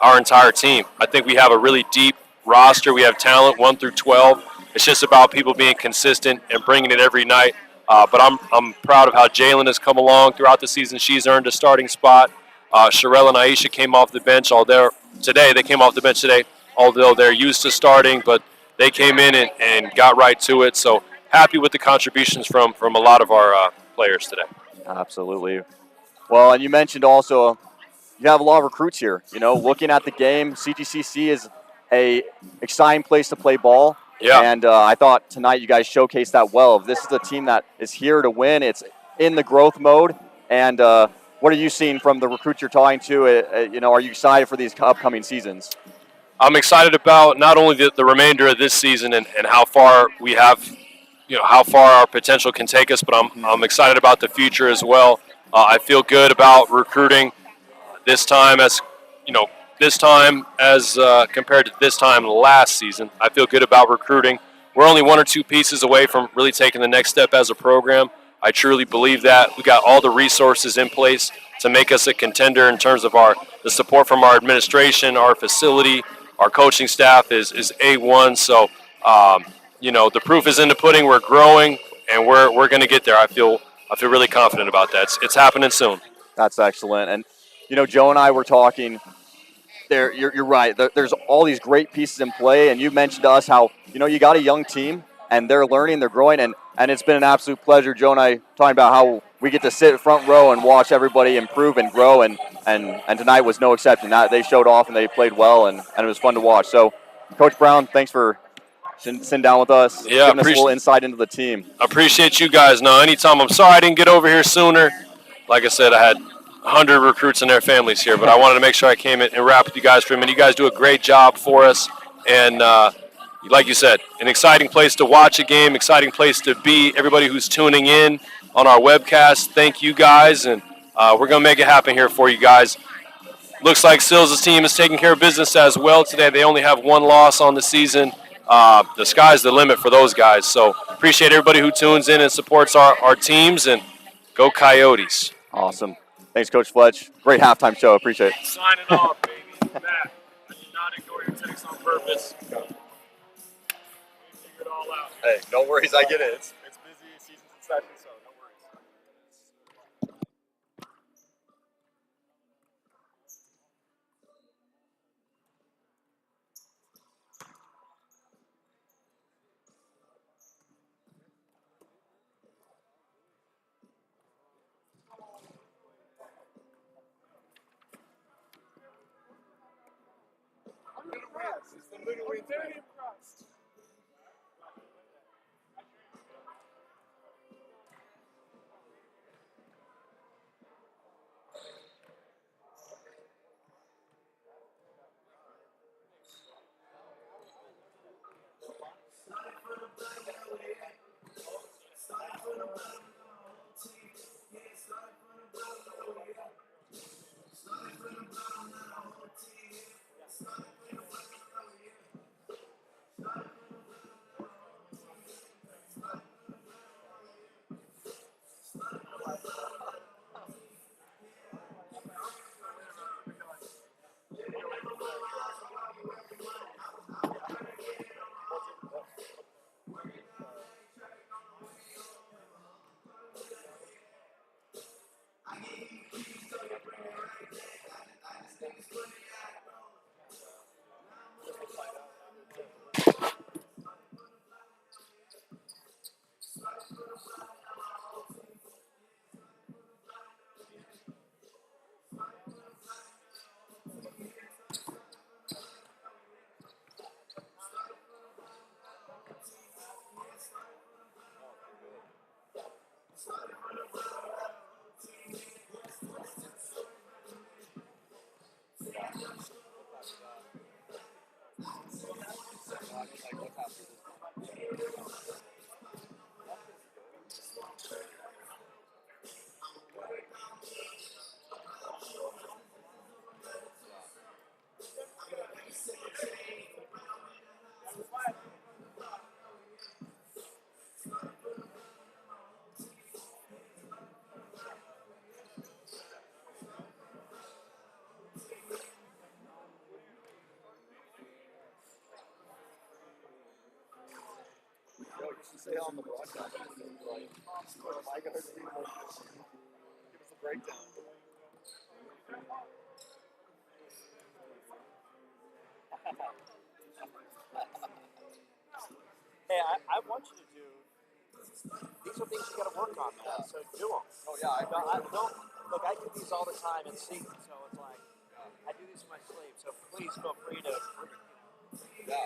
our entire team. I think we have a really deep roster. We have talent 1 through 12. It's just about people being consistent and bringing it every night. But I'm proud of how Jalen has come along throughout the season. She's earned a starting spot. Sherelle and Aisha came off the bench. They came off the bench today, although they're used to starting, but they came in and got right to it. So happy with the contributions from a lot of our players today. Absolutely. Well, and you mentioned also you have a lot of recruits here. You know, looking at the game, CGCC is a exciting place to play ball. Yeah. And I thought tonight you guys showcased that well. This is a team that is here to win. It's in the growth mode. And what are you seeing from the recruits you're talking to? You know, are you excited for these upcoming seasons? I'm excited about not only the remainder of this season and how far we have, you know, how far our potential can take us, but I'm excited about the future as well. I feel good about recruiting this time as compared to this time last season. I feel good about recruiting. We're only 1 or 2 pieces away from really taking the next step as a program. I truly believe that. We got all the resources in place to make us a contender in terms of the support from our administration, our facility, our coaching staff is A1. So, the proof is in the pudding. We're growing, and we're going to get there. I feel really confident about that. It's happening soon. That's excellent. And, Joe and I were talking. You're right. There's all these great pieces in play, and you mentioned to us how you got a young team and they're learning, they're growing, and it's been an absolute pleasure. Joe and I talking about how we get to sit front row and watch everybody improve and grow, and tonight was no exception. They showed off and they played well, and it was fun to watch. So, Coach Brown, thanks for sitting down with us, giving us a little insight into the team. Appreciate you guys. No, anytime. I'm sorry I didn't get over here sooner. Like I said, I had 100 recruits and their families here, but I wanted to make sure I came in and rap with you guys for a minute. You guys do a great job for us, and like you said, an exciting place to watch a game, exciting place to be. Everybody who's tuning in on our webcast, thank you guys, and we're going to make it happen here for you guys. Looks like Sills' team is taking care of business as well today. They only have one loss on the season. The sky's the limit for those guys, so appreciate everybody who tunes in and supports our teams, and go Coyotes. Awesome. Thanks, Coach Fletch. Great halftime show. Appreciate it. Signing off, baby. Matt, I did not ignore your text on purpose. We figured it all out. Hey, no worries. I get it. It's busy. Season's in session, so no worries. Say on the broadcast, give us a breakdown. Hey, I want you to do. These are things you got to work on, man. So do them. Oh yeah, I don't look. I do these all the time in season, so it's like I do these in my sleep. So please feel free to. Yeah.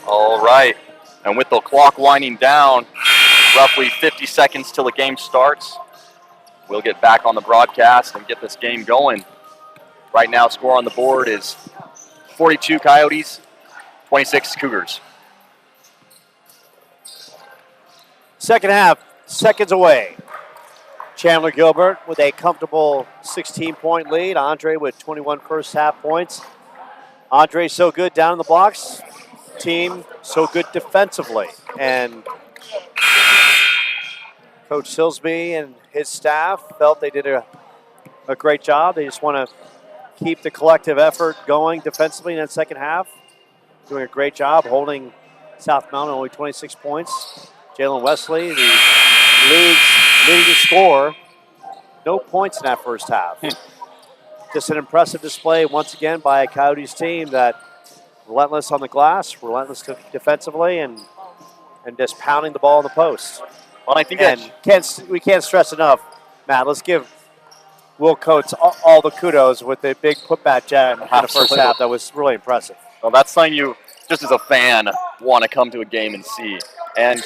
All right. And with the clock winding down, roughly 50 seconds till the game starts, we'll get back on the broadcast and get this game going. Right now, score on the board is 42 Coyotes, 26 Cougars. Second half, seconds away. Chandler Gilbert with a comfortable 16-point lead. Andre with 21 first half points. Andre so good down in the blocks. Team so good defensively. And Coach Silsby and his staff felt they did a great job. They just want to keep the collective effort going defensively in that second half. Doing a great job holding South Mountain only 26 points. Jalen Wesley, the league's leading scorer, no points in that first half. Just an impressive display once again by a Coyotes team that relentless on the glass, relentless defensively, and just pounding the ball in the post. Well, I think we can't stress enough, Matt. Let's give Will Coates all the kudos with the big putback jam in the first half. That was really impressive. Well, that's something you, just as a fan, want to come to a game and see. And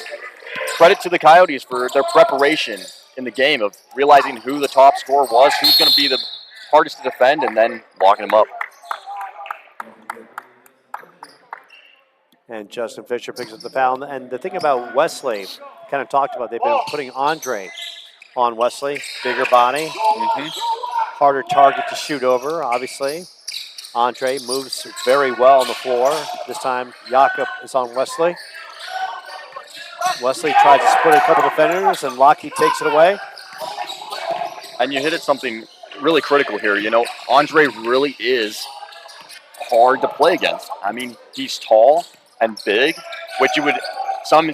credit to the Coyotes for their preparation in the game of realizing who the top scorer was, who's going to be the hardest to defend, and then locking them up. And Justin Fisher picks up the foul. And the thing about Wesley, kind of talked about, they've been putting Andre on Wesley, bigger body, harder target to shoot over, obviously. Andre moves very well on the floor. This time, Jakob is on Wesley. Wesley tries to split a couple defenders, and Lockie takes it away. And you hit at something really critical here. You know, Andre really is hard to play against. I mean, he's tall and big, which you would,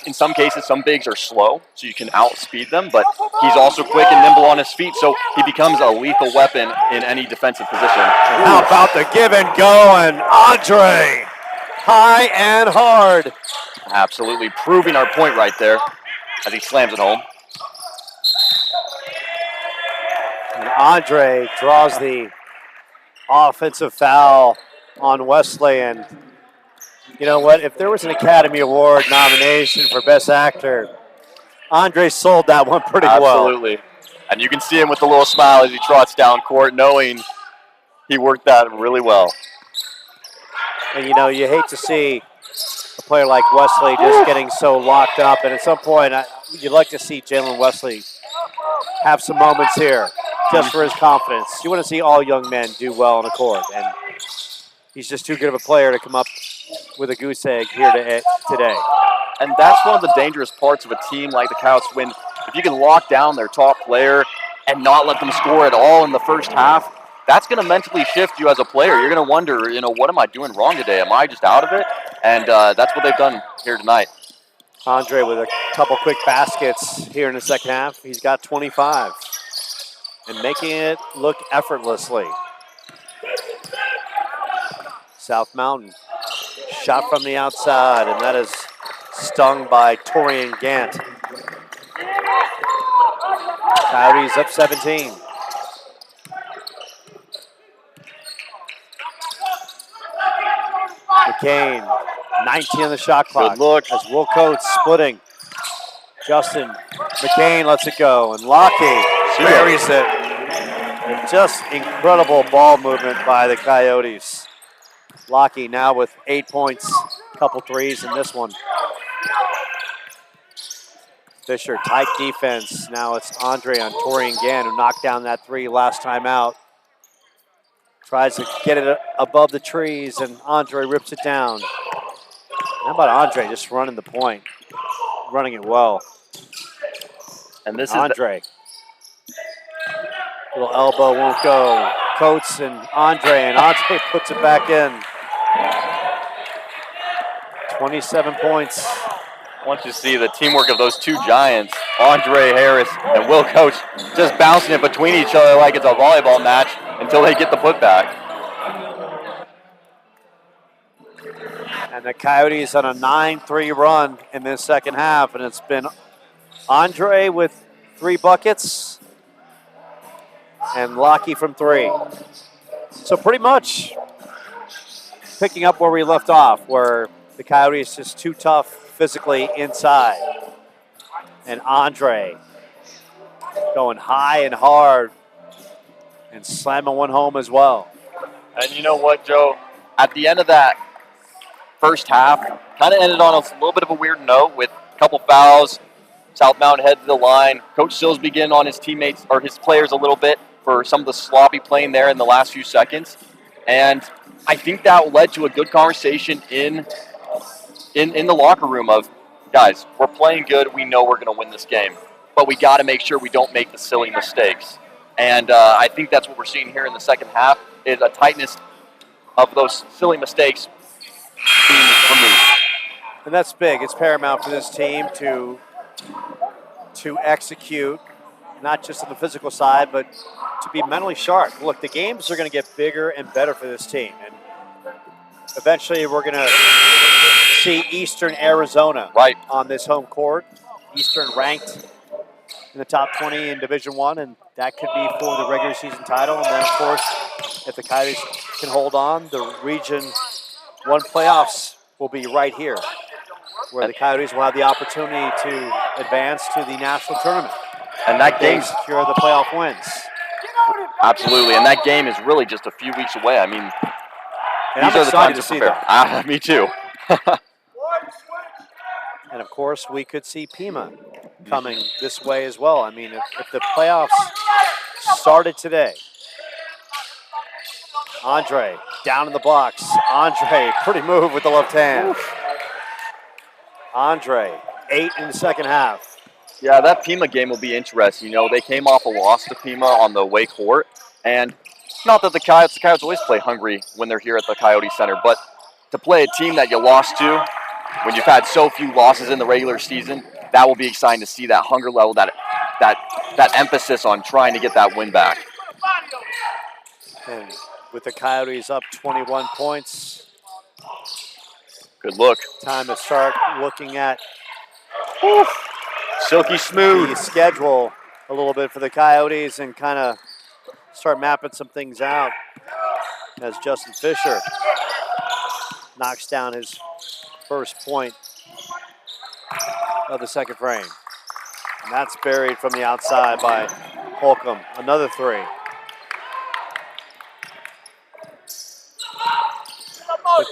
in some cases, some bigs are slow, so you can outspeed them, but he's also quick and nimble on his feet, so he becomes a lethal weapon in any defensive position. How about the give and go, and Andre, high and hard. Absolutely proving our point right there as he slams it home. And Andre draws the offensive foul on Wesley, and you know what? If there was an Academy Award nomination for Best Actor, Andre sold that one pretty well. Absolutely. And you can see him with a little smile as he trots down court, knowing he worked that really well. And you know, you hate to see a player like Wesley just getting so locked up, and at some point, you'd like to see Jalen Wesley have some moments here just for his confidence. You want to see all young men do well on the court, and he's just too good of a player to come up with a goose egg here today. And that's one of the dangerous parts of a team like the Coyotes, when if you can lock down their top player and not let them score at all in the first half, that's going to mentally shift you as a player. You're going to wonder, you know, what am I doing wrong today? Am I just out of it? And that's what they've done here tonight. Andre with a couple quick baskets here in the second half. He's got 25 and making it look effortlessly. South Mountain, shot from the outside, and that is stung by Torian Gant. Coyotes up 17. McCain, 19 on the shot clock. Good look. As Will Coates splitting. Justin McCain lets it go, and Lockie buries it. And just incredible ball movement by the Coyotes. Lockie now with 8 points, couple threes in this one. Fisher, tight defense. Now it's Andre on Torian Gann, who knocked down that three last time out. Tries to get it above the trees, and Andre rips it down. How about Andre just running the point, running it well. And this Andre. Little elbow won't go. Coates and Andre puts it back in. 27 points. I want you to see the teamwork of those two giants, Andre Harris and Will Coates, just bouncing it between each other like it's a volleyball match until they get the putback. And the Coyotes on a 9-3 run in this second half, and it's been Andre with 3 buckets and Lockie from 3. So pretty much picking up where we left off, where The Coyotes just too tough physically inside. And Andre going high and hard and slamming one home as well. And you know what, Joe? At the end of that first half, kind of ended on a little bit of a weird note with a couple fouls. South Mountain head to the line. Coach Silsby getting on his teammates or his players a little bit for some of the sloppy playing there in the last few seconds. And I think that led to a good conversation in the locker room of, guys, we're playing good. We know we're going to win this game. But we got to make sure we don't make the silly mistakes. And I think that's what we're seeing here in the second half is a tightness of those silly mistakes being removed. And that's big. It's paramount for this team to execute, not just on the physical side, but to be mentally sharp. Look, the games are going to get bigger and better for this team. And eventually we're going to see Eastern Arizona on this home court. Eastern ranked in the top 20 in Division I, and that could be for the regular season title. And then, of course, if the Coyotes can hold on, the Region 1 playoffs will be right here, where the Coyotes will have the opportunity to advance to the national tournament. And that game secure the playoff wins. Absolutely, and that game is really just a few weeks away. I mean, and these are the times to see prepare. that. Me too. And of course, we could see Pima coming this way as well. I mean, if the playoffs started today, Andre down in the box. Andre, pretty move with the left hand. Andre, 8 in the second half. Yeah, that Pima game will be interesting. You know, they came off a loss to Pima on the away court, and not that the Coyotes always play hungry when they're here at the Coyote Center, but to play a team that you lost to when you've had so few losses in the regular season, that will be exciting to see that hunger level, that emphasis on trying to get that win back. And with the Coyotes up 21 points. Good look. Time to start looking at silky smooth the schedule a little bit for the Coyotes and kind of start mapping some things out as Justin Fisher knocks down his first point of the second frame. And that's buried from the outside by Holcomb. Another three.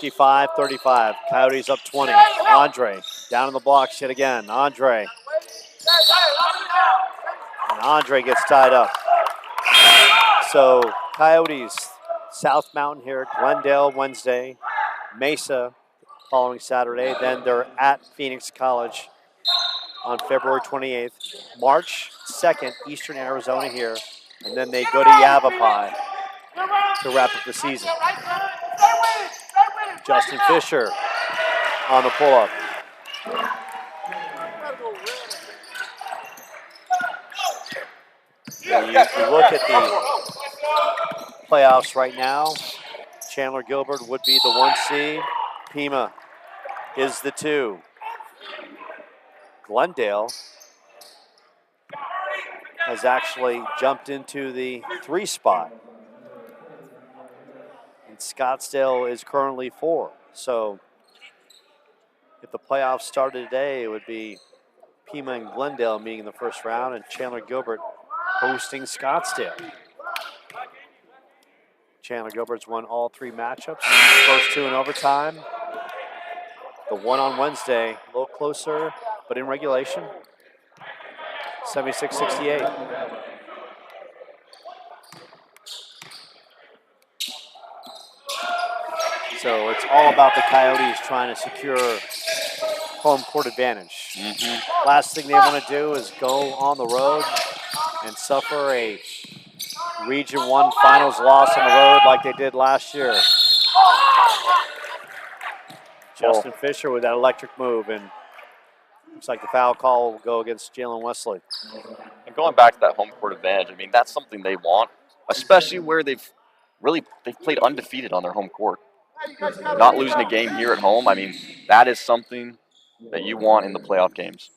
55-35. Coyotes up 20. Andre down in the blocks yet again. Andre. And Andre gets tied up. So Coyotes, South Mountain here, Glendale Wednesday, Mesa following Saturday. Then they're at Phoenix College on February 28th. March 2nd, Eastern Arizona here. And then they go to Yavapai to wrap up the season. Justin Fisher on the pull-up. You look at the playoffs right now. Chandler Gilbert would be the 1 seed. Pima is the 2. Glendale has actually jumped into the 3 spot. And Scottsdale is currently 4. So if the playoffs started today, it would be Pima and Glendale meeting in the first round and Chandler Gilbert hosting Scottsdale. Chandler Gilbert's won all 3 matchups, first 2 in overtime. The one on Wednesday, a little closer, but in regulation, 76-68. So it's all about the Coyotes trying to secure home court advantage. Last thing they want to do is go on the road and suffer a Region 1 finals loss on the road like they did last year. Justin Fisher with that electric move, and looks like the foul call will go against Jalen Wesley. And going back to that home court advantage, I mean, that's something they want, especially where they've played undefeated on their home court. Not losing a game here at home, I mean, that is something that you want in the playoff games.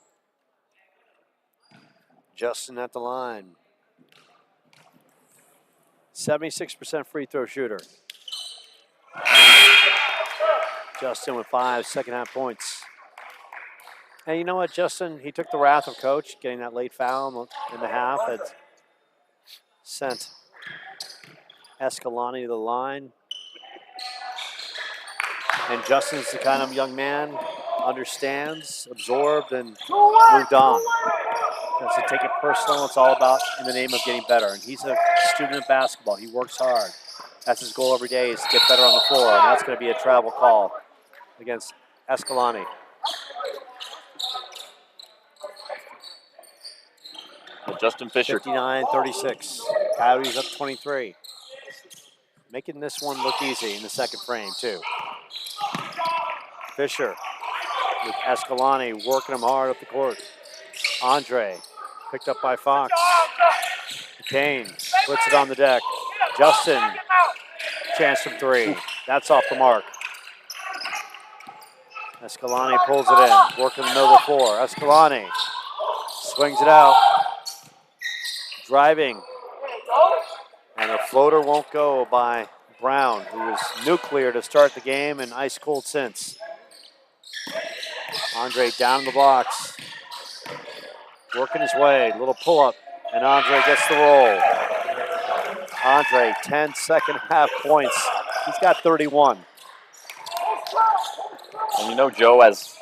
Justin at the line. 76% free throw shooter. Justin with 5 second-half points. And you know what, Justin? He took the wrath of coach, getting that late foul in the half. Had sent Escalante to the line. And Justin's the kind of young man, understands, absorbed, and moved on. Doesn't take it personal. It's all about in the name of getting better. And he's a student of basketball. He works hard. That's his goal every day, is to get better on the floor. And that's going to be a travel call against Escalante. Justin Fisher. 59-36. Coyotes up 23. Making this one look easy in the second frame, too. Fisher with Escalante working him hard up the court. Andre picked up by Fox. Kane puts it on the deck. Justin, chance from 3. That's off the mark. Escalante pulls it in, working the middle of the floor. Escalante swings it out. Driving. And a floater won't go by Brown, who was nuclear to start the game and ice cold since. Andre down in the box. Working his way, little pull-up, and Andre gets the roll. Andre, 10 second-half points. He's got 31. And you know, Joe, as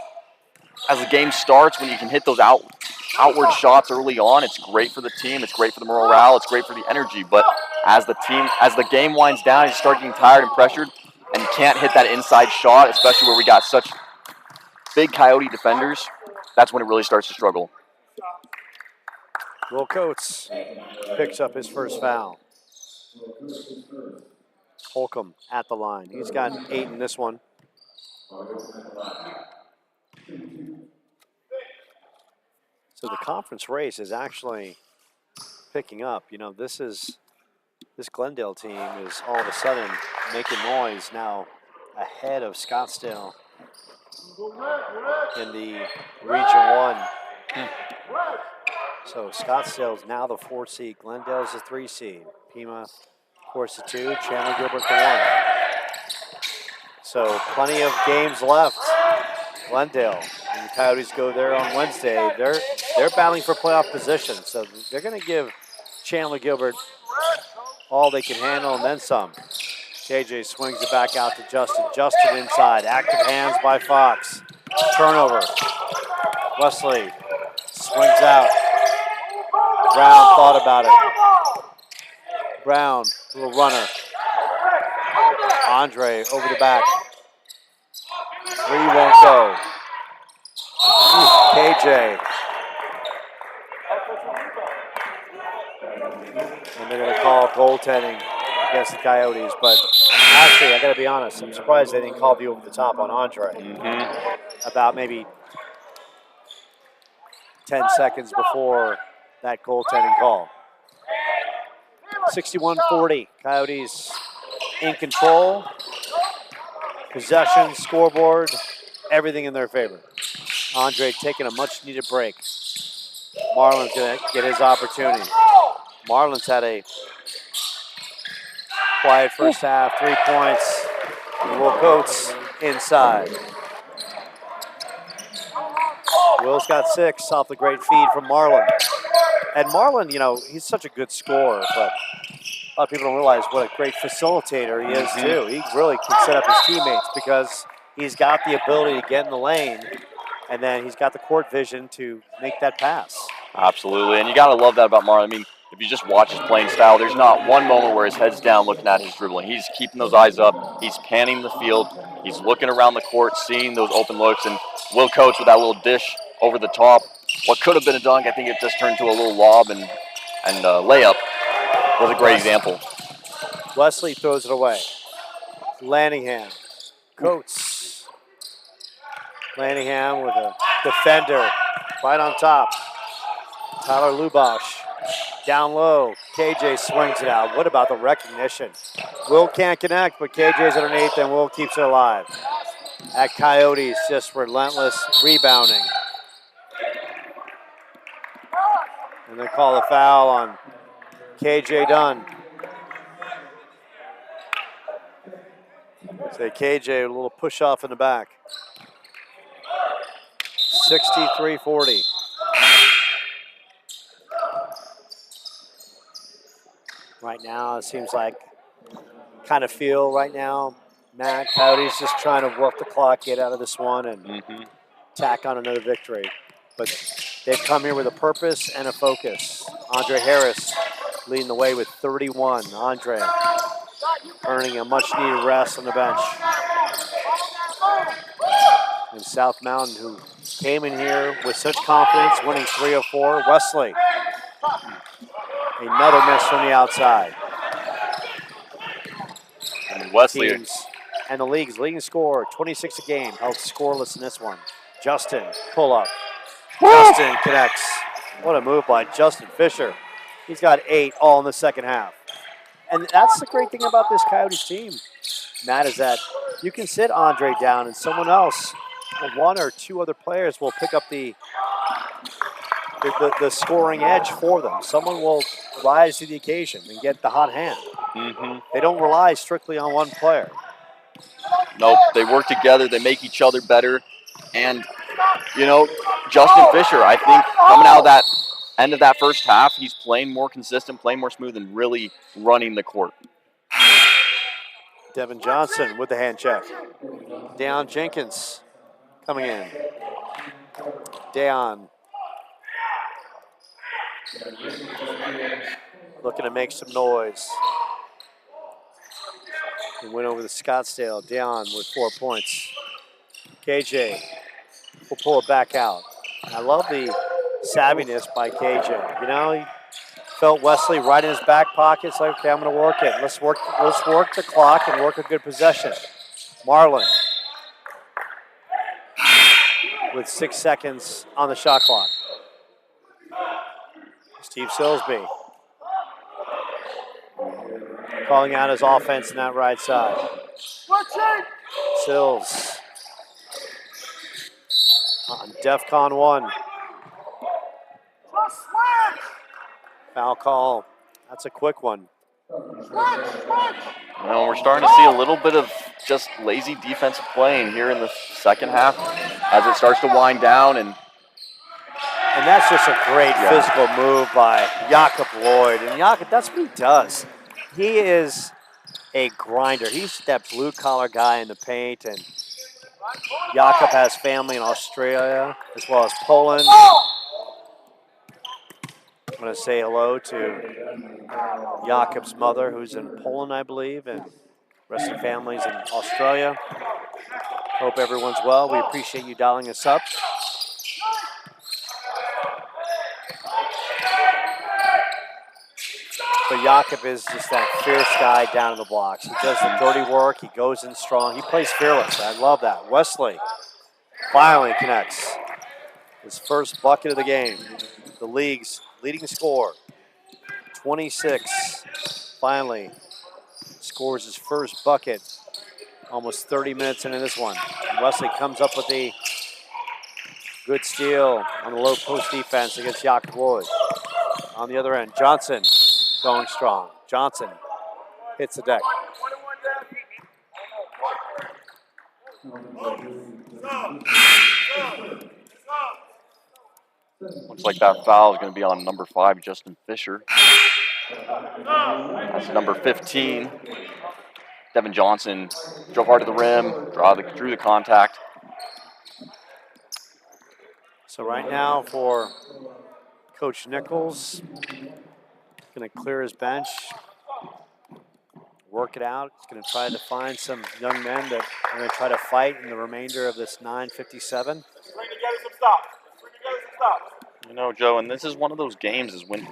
the game starts, when you can hit those outward shots early on, it's great for the team, it's great for the morale, it's great for the energy. But as the game winds down, you start getting tired and pressured, and you can't hit that inside shot, especially where we got such big Coyote defenders. That's when it really starts to struggle. Will Coates picks up his first foul. Holcomb at the line. He's got 8 in this one. So the conference race is actually picking up. You know, this Glendale team is all of a sudden making noise now ahead of Scottsdale in the Region 1. So Scottsdale's now the 4 seed. Glendale's the 3 seed. Pima, of course, the 2. Chandler Gilbert, the 1. So plenty of games left. Glendale and the Coyotes go there on Wednesday. They're battling for playoff position. So they're going to give Chandler Gilbert all they can handle and then some. KJ swings it back out to Justin. Justin inside. Active hands by Fox. Turnover. Wesley swings out. Brown thought about it. Brown, little runner. Andre over the back. 3 won't go. KJ. And they're going to call goaltending against the Coyotes. But actually, I got to be honest, I'm surprised they didn't call the over the top on Andre. About maybe 10 seconds before that goaltending call. 61-40. Coyotes in control. Possession, scoreboard, everything in their favor. Andre taking a much-needed break. Marlon's going to get his opportunity. Marlon's had a quiet first half, 3 points. Will Coates inside. Will's got 6 off the great feed from Marlon. And Marlon, you know, he's such a good scorer, but a lot of people don't realize what a great facilitator he is, too. He really can set up his teammates because he's got the ability to get in the lane, and then he's got the court vision to make that pass. Absolutely, and you got to love that about Marlon. I mean, if you just watch his playing style, there's not one moment where his head's down looking at his dribbling. He's keeping those eyes up. He's panning the field. He's looking around the court, seeing those open looks, and Will Coates with that little dish over the top. What could have been a dunk, I think it just turned to a little lob and layup. Was a great example. Wesley throws it away. Lanningham. Coates. Lanningham with a defender right on top. Tyler Lubosh down low. KJ swings it out. What about the recognition? Will can't connect, but KJ's underneath and Will keeps it alive. At Coyotes, just relentless rebounding. And they call a foul on KJ Dunn. Say KJ, a little push off in the back. 63-40. Right now, it seems like kind of feel right now, Matt, Coyote's just trying to work the clock, get out of this one, and tack on another victory. But they've come here with a purpose and a focus. Andre Harris leading the way with 31. Andre earning a much-needed rest on the bench. And South Mountain, who came in here with such confidence, winning 3 of 4. Wesley, another miss from the outside. And Wesley. Teams and the league's leading scorer, 26 a game, held scoreless in this one. Justin, pull up. Justin connects. What a move by Justin Fisher. He's got 8 all in the second half. And that's the great thing about this Coyotes team, Matt, is that you can sit Andre down and someone else, one or two other players, will pick up the scoring edge for them. Someone will rise to the occasion and get the hot hand. They don't rely strictly on one player. Nope, they work together. They make each other better. And, you know, Justin Fisher, I think coming out of that end of that first half, he's playing more consistent, playing more smooth, and really running the court. Devin Johnson with the hand check. Deion Jenkins coming in. Deion looking to make some noise. And win over the Scottsdale. Deion with 4 points. KJ will pull it back out. I love the savviness by KJ. You know, he felt Wesley right in his back pocket. It's like, okay, I'm going to work it. Let's work the clock and work a good possession. Marlin with 6 seconds on the shot clock. Steve Silsby calling out his offense in that right side. Sills on DEFCON 1. Foul call. That's a quick one. You know, we're starting to see a little bit of just lazy defensive playing here in the second half as it starts to wind down. And that's just a great physical move by Jakob Lloyd. And Jakob, that's what he does. He is a grinder. He's that blue-collar guy in the paint. And Jakob has family in Australia as well as Poland. I'm going to say hello to Jakob's mother, who's in Poland, I believe, and the rest of the family's in Australia. Hope everyone's well. We appreciate you dialing us up. But Jakob is just that fierce guy down in the blocks. He does the dirty work. He goes in strong. He plays fearless. I love that. Wesley finally connects. His first bucket of the game. The league's leading scorer, 26. Finally scores his first bucket almost 30 minutes into this one. Wesley comes up with a good steal on the low post defense against Jakob Lloyd. On the other end, Johnson going strong. Johnson hits the deck. looks like that foul is going to be on number 5, Justin Fisher. That's number 15. Devin Johnson drove hard to the rim, drew the contact. So right now for Coach Nichols, going to clear his bench, work it out. He's going to try to find some young men that are going to try to fight in the remainder of this 9:57. You know, Joe, and this is one of those games is when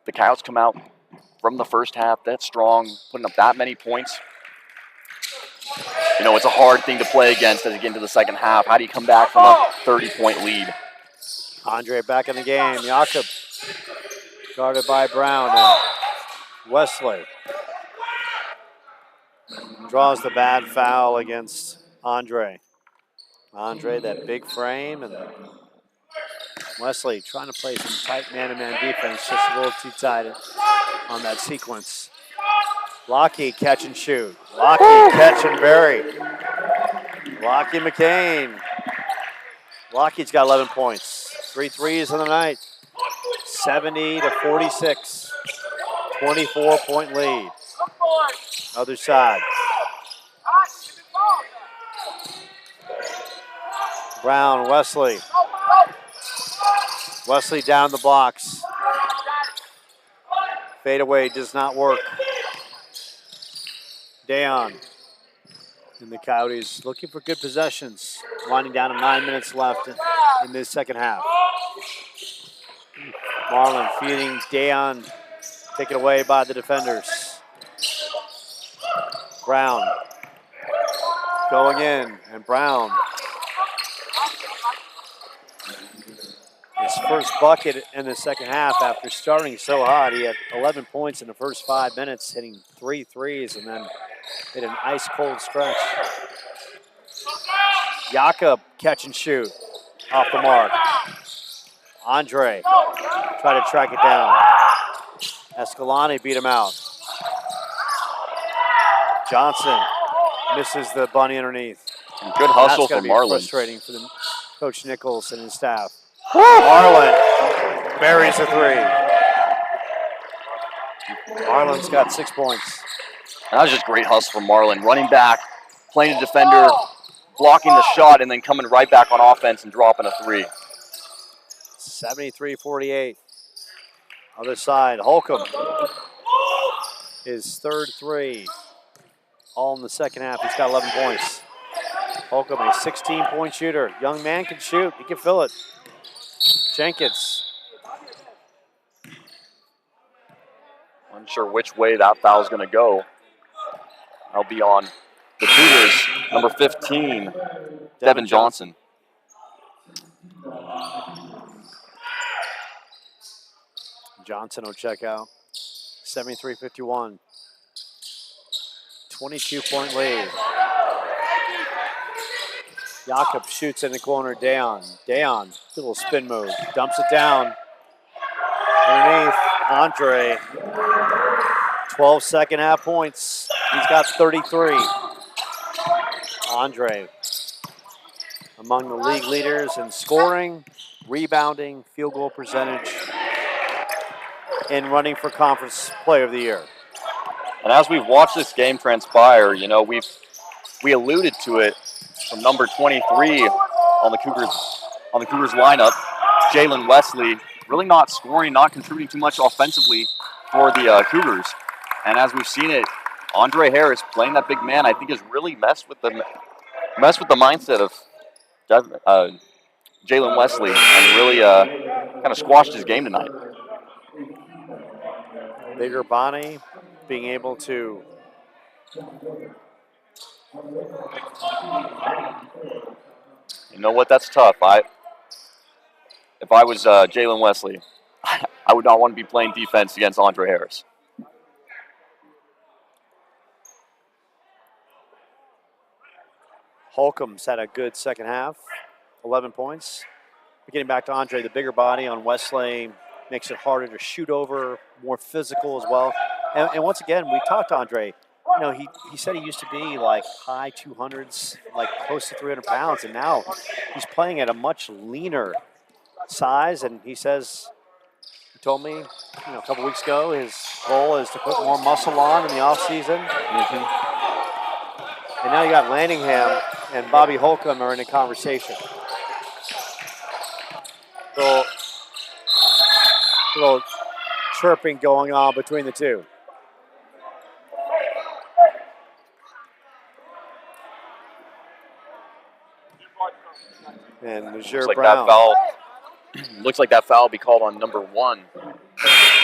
the Coyotes come out from the first half that strong, putting up that many points. You know, it's a hard thing to play against as you get into the second half. How do you come back from a 30-point lead? Andre back in the game. Jakob guarded by Brown. And Wesley draws the bad foul against Andre. Andre, that big frame, and Wesley trying to play some tight man-to-man defense, just a little too tight on that sequence. Lockheed catch and shoot. Lockheed catch and bury. Lockheed McCain. Lockheed's got 11 points. 3 threes on the night. 70-46. 24-point lead. Other side. Brown, Wesley. Wesley down the blocks. Fadeaway does not work. Dayon. And the Coyotes looking for good possessions. Winding down to 9 minutes left in this second half. Marlin feeding Dayon. Taken away by the defenders. Brown going in, and Brown. His first bucket in the second half after starting so hot. He had 11 points in the first 5 minutes, hitting 3 threes, and then hit an ice-cold stretch. Jakob catch and shoot off the mark. Andre try to track it down. Escalante beat him out. Johnson misses the bunny underneath. Good hustle from from Marlin. Frustrating for the Coach Nichols and his staff. Marlin buries a three. Marlin's got 6 points. That was just great hustle from Marlin. Running back, playing a defender, blocking the shot, and then coming right back on offense and dropping a three. 73-48. Other side, Holcomb. His third three. All in the second half. He's got 11 points. Holcomb, a 16-point shooter. Young man can shoot. He can fill it. Jenkins. Unsure which way that foul's going to go. I'll be on the Cougars, number 15, Devin Johnson. Johnson will check out. 73-51. 22-point lead. Jakob shoots in the corner. Dayon, little spin move. Dumps it down. Underneath, Andre. 12 second half points. He's got 33. Andre, among the league leaders in scoring, rebounding, field goal percentage, and running for Conference Player of the Year. And as we've watched this game transpire, you know, we alluded to it from number 23 on the Cougars lineup, Jalen Wesley, really not scoring, not contributing too much offensively for the Cougars. And as we've seen it, Andre Harris playing that big man, I think has really messed with the mindset of Jalen Wesley and really kind of squashed his game tonight. Bigger Bonnie being able to You know what? That's tough. If I was Jalen Wesley, I would not want to be playing defense against Andre Harris. Holcomb's had a good second half, 11 points. But getting back to Andre, the bigger body on Wesley makes it harder to shoot over, more physical as well. And once again, we talked to Andre. You know, he said he used to be like high 200s, like close to 300 pounds, and now he's playing at a much leaner size. And he says, he told me, a couple weeks ago, his goal is to put more muscle on in the offseason. Mm-hmm. And now you got Landingham and Bobby Holcomb are in a conversation. Little chirping going on between the two. And Monsieur Brown. Looks like that foul will be called on number 1,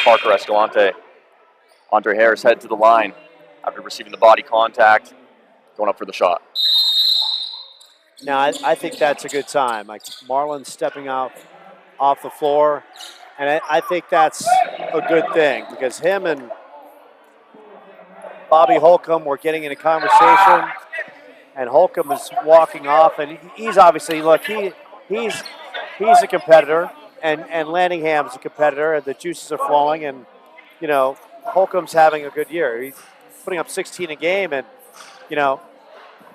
Parker Escalante. Andre Harris head to the line after receiving the body contact, going up for the shot. Now, I think that's a good time. Like Marlon stepping out off the floor, and I think that's a good thing because him and Bobby Holcomb were getting in a conversation, and Holcomb is walking off, and he's obviously, look, he's a competitor, and Landingham's a competitor, and the juices are flowing, and, Holcomb's having a good year. putting up 16 a game, and you know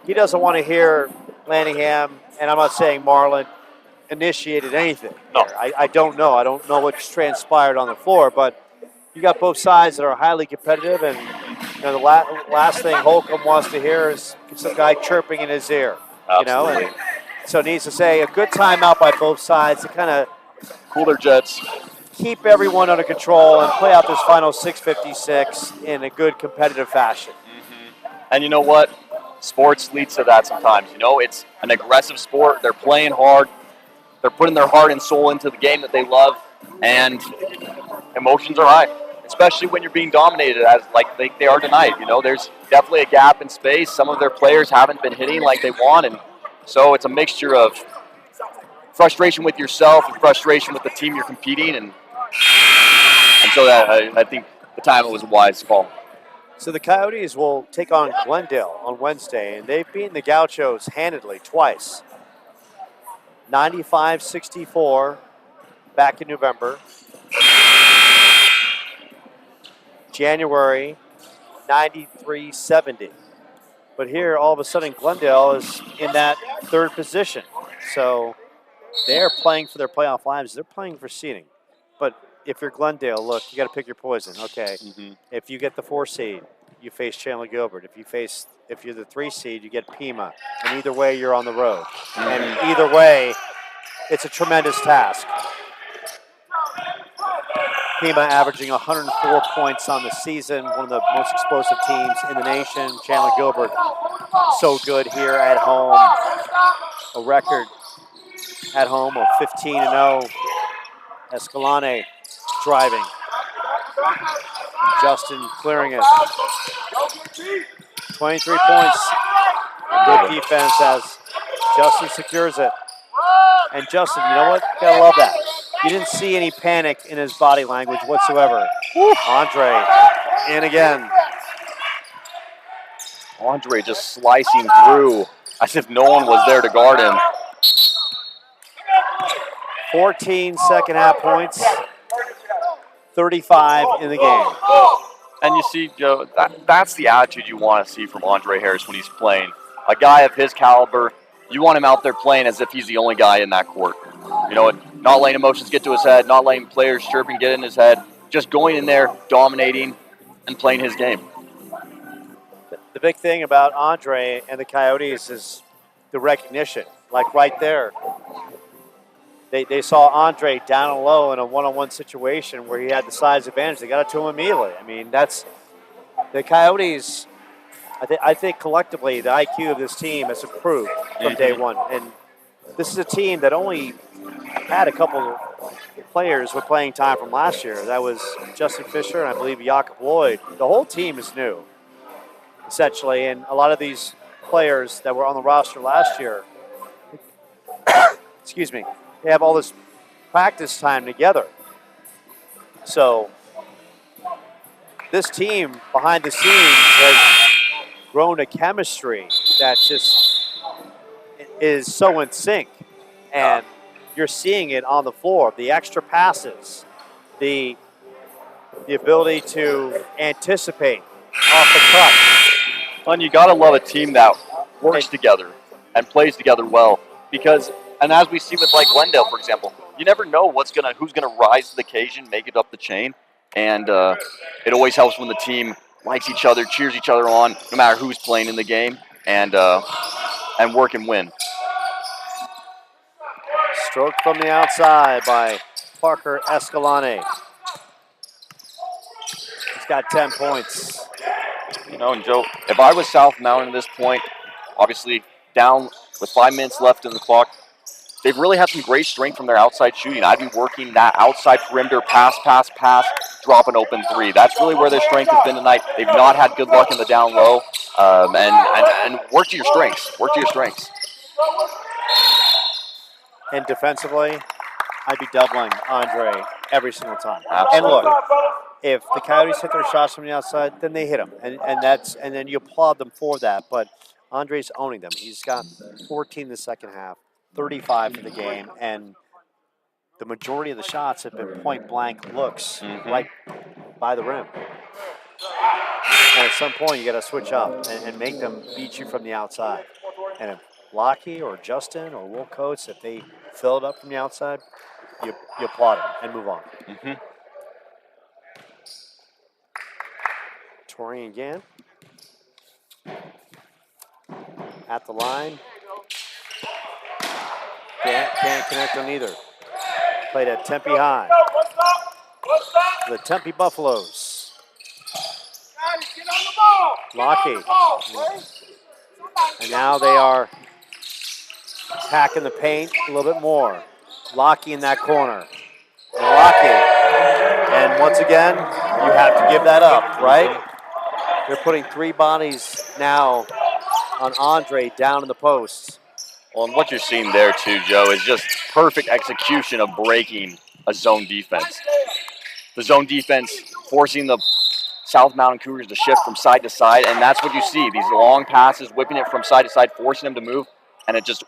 he doesn't want to hear Lanningham, and I'm not saying Marlin initiated anything. No. Here. I don't know. I don't know what's transpired on the floor, but you got both sides that are highly competitive, and the last thing Holcomb wants to hear is some guy chirping in his ear. Absolutely. And so needs to say a good timeout by both sides to kind of Cool their jets. keep everyone under control and play out this final 6:56 in a good competitive fashion. And you know what? Sports leads to that sometimes. It's an aggressive sport. They're playing hard. They're putting their heart and soul into the game that they love, and emotions are high, especially when you're being dominated as like they are tonight. There's definitely a gap in space. Some of their players haven't been hitting like they want, and so it's a mixture of frustration with yourself and frustration with the team you're competing, and so that I think the time it was a wise call. So the Coyotes will take on Glendale on Wednesday, and they've beaten the Gauchos handedly twice. 95-64 back in November. January, 93-70. But here, all of a sudden, Glendale is in that third position. So they are playing for their playoff lives. They're playing for seeding. But if you're Glendale, look, you got to pick your poison. Okay, If you get the 4 seed, you face Chandler Gilbert. If you're the 3 seed, you get Pima. And either way, you're on the road. And either way, it's a tremendous task. Pima averaging 104 points on the season, one of the most explosive teams in the nation. Chandler Gilbert, so good here at home. A record at home of 15-0. Escalante driving. Justin clearing it. 23 points. Good defense as Justin secures it. And Justin, you know what? Gotta love that. You didn't see any panic in his body language whatsoever. Andre, and again. Andre just slicing through as if no one was there to guard him. 14 second half points, 35 in the game. And you see, Joe, that's the attitude you want to see from Andre Harris when he's playing. A guy of his caliber, you want him out there playing as if he's the only guy in that court. Not letting emotions get to his head, not letting players chirping get in his head, just going in there, dominating, and playing his game. The big thing about Andre and the Coyotes is the recognition. Like right there, they saw Andre down and low in a one-on-one situation where he had the size advantage. They got it to him immediately. I mean, that's the Coyotes. I think collectively the IQ of this team has improved from day one. And this is a team that only had a couple of players with playing time from last year. That was Justin Fisher and I believe Jakob Lloyd. The whole team is new, essentially. And a lot of these players that were on the roster last year, excuse me, they have all this practice time together. So this team behind the scenes has grown a chemistry that just is so in sync. And you're seeing it on the floor. The extra passes, the ability to anticipate off the cut. And you got to love a team that works together and plays together well. And as we see with like Glendale, for example, you never know who's gonna rise to the occasion, make it up the chain, and it always helps when the team likes each other, cheers each other on, no matter who's playing in the game, and work and win. Stroke from the outside by Parker Escalante. He's got 10 points. And Joe, if I was South Mountain at this point, obviously down with 5 minutes left in the clock, they've really had some great strength from their outside shooting. I'd be working that outside perimeter, pass, drop an open 3. That's really where their strength has been tonight. They've not had good luck in the down low, and work to your strengths. Work to your strengths. And defensively, I'd be doubling Andre every single time. Absolutely. And look, if the Coyotes hit their shots from the outside, then they hit them, and then you applaud them for that. But Andre's owning them. He's got 14 in the second half, 35 for the game, and the majority of the shots have been point-blank looks right by the rim. And at some point, you got to switch up and make them beat you from the outside. And if Lockie or Justin or Will Coates, if they fill it up from the outside, you applaud them and move on. Mm-hmm. Torian again. At the line. Can't connect on either. Played at Tempe High. The Tempe Buffaloes. Lockie. And now they are packing the paint a little bit more. Lockie in that corner. And Lockie. And once again, you have to give that up, right? They're putting 3 bodies now on Andre down in the posts. Well, and what you're seeing there too, Joe, is just perfect execution of breaking a zone defense. The zone defense forcing the South Mountain Cougars to shift from side to side, and that's what you see. These long passes, whipping it from side to side, forcing them to move, and it just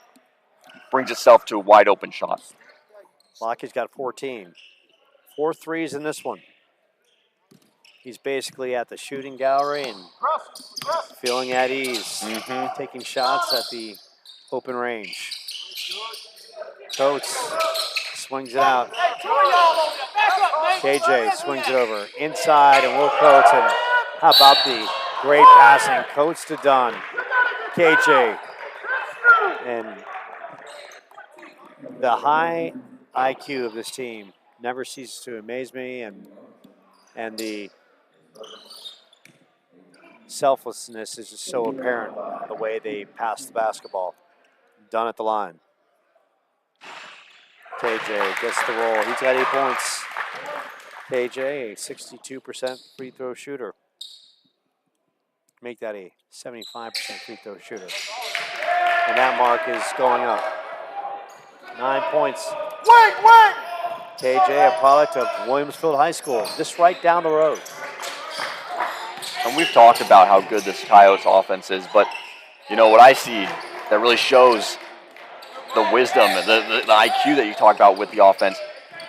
brings itself to a wide open shot. Lockie's got 14. 4 threes in this one. He's basically at the shooting gallery and feeling at ease, taking shots at the open range. Coates swings it out. KJ swings it over inside, and Will Coates. And how about the great passing? Coates to Dunn. KJ. And the high IQ of this team never ceases to amaze me, and the selflessness is just so apparent the way they pass the basketball. Dunn at the line. KJ gets the roll. He's got 8 points. KJ, a 62% free throw shooter. Make that a 75% free throw shooter. And that mark is going up. 9 points. KJ, a product of Williamsfield High School, just right down the road. And we've talked about how good this Coyotes offense is, but you know what I see that really shows the wisdom, the IQ that you talk about with the offense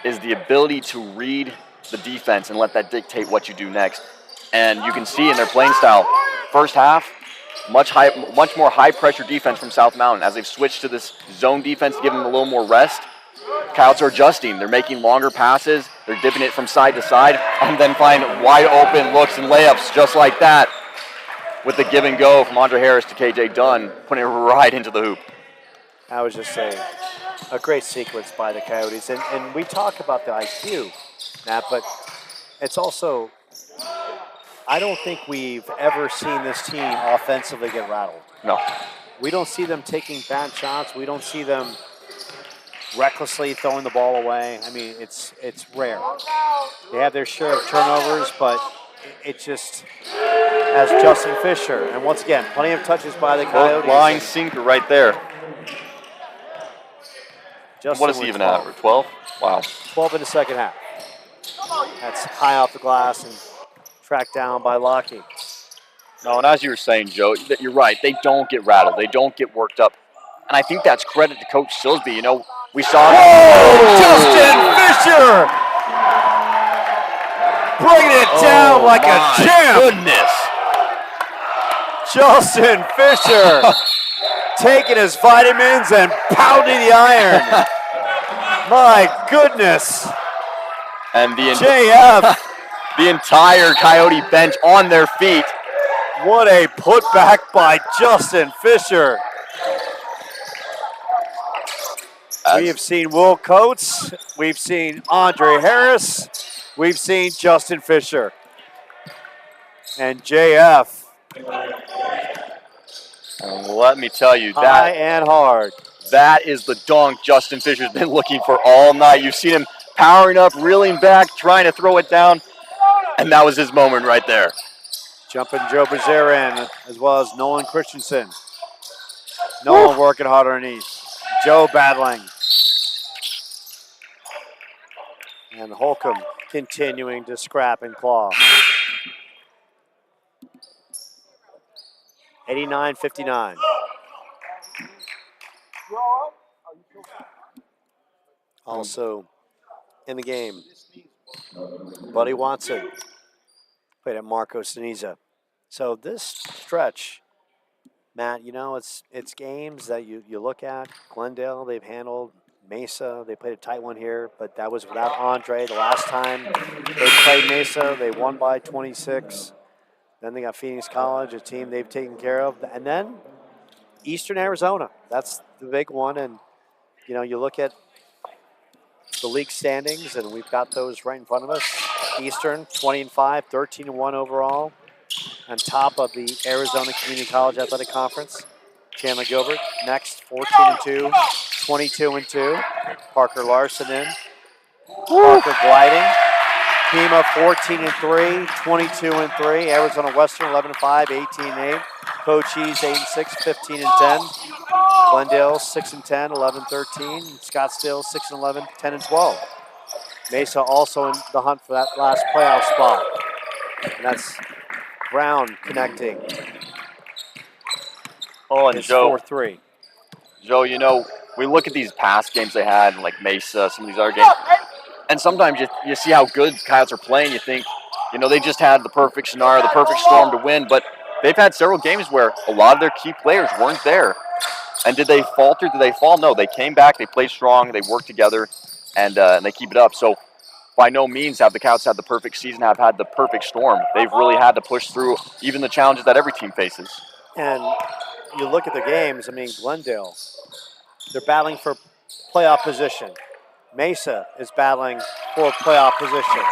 is the ability to read the defense and let that dictate what you do next. And you can see in their playing style, first half, much more high-pressure defense from South Mountain. As they've switched to this zone defense to give them a little more rest, Coyotes are adjusting. They're making longer passes. They're dipping it from side to side and then find wide open looks and layups just like that with the give and go from Andre Harris to KJ Dunn, putting it right into the hoop. I was just saying, a great sequence by the Coyotes. And we talk about the IQ, Matt, but it's also, I don't think we've ever seen this team offensively get rattled. No. We don't see them taking bad shots. We don't see them recklessly throwing the ball away. I mean, it's rare. They have their share of turnovers, but it just, as Justin Fisher, and once again, plenty of touches by the Coyotes. Line sinker right there. Justin, what is he even at? 12? Wow. 12 in the second half. That's high off the glass and tracked down by Lockie. No, and as you were saying, Joe, you're right. They don't get rattled. They don't get worked up. And I think that's credit to Coach Silsby. You know, we saw Justin Fisher bringing it down like a champ. Goodness. Justin Fisher taking his vitamins and pounding the iron. My goodness. And the JF. The entire Coyote bench on their feet. What a putback by Justin Fisher. We have seen Will Coates. We've seen Andre Harris. We've seen Justin Fisher. And JF. And let me tell you, high and hard. That is the dunk Justin Fisher's been looking for all night. You've seen him powering up, reeling back, trying to throw it down, and that was his moment right there. Jumping Joe Brazier in, as well as Nolan Christensen. Nolan working hard underneath. Joe battling. And Holcomb continuing to scrap and claw. 89-59. Also in the game, Buddy Watson played at Marco Siniza. So this stretch, Matt, it's games that you look at. Glendale, they've handled. Mesa, they played a tight one here, but that was without Andre. The last time they played Mesa, they won by 26. Then they got Phoenix College, a team they've taken care of. And then Eastern Arizona. That's the big one. And, you look at the league standings, and we've got those right in front of us. Eastern, 20-5, 13-1 overall, on top of the Arizona Community College Athletic Conference. Chandler Gilbert next, 14-2, 22-2. Parker Larson in. Parker gliding. Pima 14-3, 22-3. Arizona Western 11-5, 18-8. Cochise 8-6, 15-10. Glendale 6-10, 11-13. Scottsdale 6-11, 10-12. Mesa also in the hunt for that last playoff spot. And that's Brown connecting. Oh, and It's Joe, 4-3. Joe, we look at these past games they had, like Mesa, some of these other games, and sometimes you see how good the Coyotes are playing. You think, they just had the perfect scenario, the perfect storm to win, but they've had several games where a lot of their key players weren't there. And did they falter? Did they fall? No, they came back, they played strong, they worked together, and they keep it up. So by no means have the Coyotes had the perfect season, have had the perfect storm. They've really had to push through even the challenges that every team faces. And you look at the games, Glendale, they're battling for playoff position. Mesa is battling for playoff position.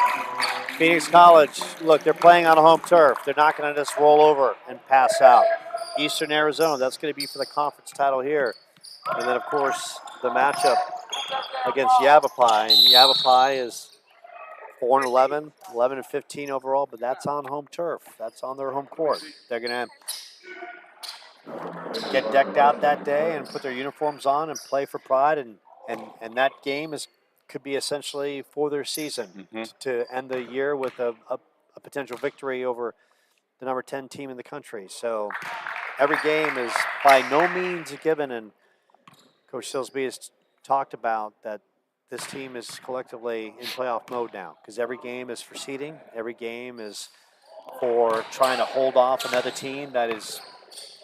Phoenix College, look, they're playing on a home turf. They're not going to just roll over and pass out. Eastern Arizona, that's going to be for the conference title here. And then, of course, the matchup against Yavapai. And Yavapai is 4-11, 11-15 overall, but that's on home turf. That's on their home court. They're going to get decked out that day and put their uniforms on and play for pride. And that game could be essentially for their season to end the year with a potential victory over the number 10 team in the country. So every game is by no means a given. And Coach Silsby has talked about that this team is collectively in playoff mode now because every game is for seeding. Every game is for trying to hold off another team that is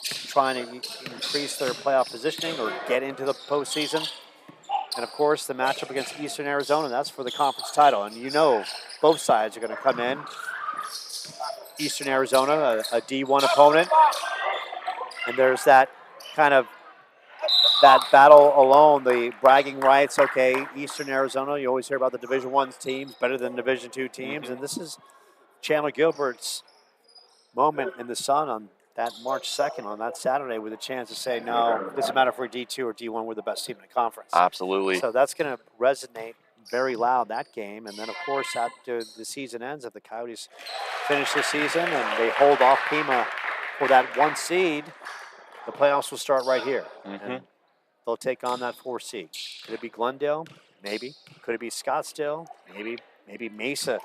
trying to increase their playoff positioning or get into the postseason. And, of course, the matchup against Eastern Arizona, that's for the conference title. And both sides are going to come in. Eastern Arizona, a D1 opponent. And there's that kind of that battle alone, the bragging rights. Okay, Eastern Arizona, you always hear about the Division I teams, better than Division II teams. And this is Chandler Gilbert's moment in the sun on that March 2nd, on that Saturday, with a chance to say, no, it doesn't matter if we're D2 or D1, we're the best team in the conference. Absolutely. So that's going to resonate very loud, that game. And then, of course, after the season ends, if the Coyotes finish the season and they hold off Pima for that 1 seed, the playoffs will start right here. And they'll take on that 4 seed. Could it be Glendale? Maybe. Could it be Scottsdale? Maybe. Maybe Mesa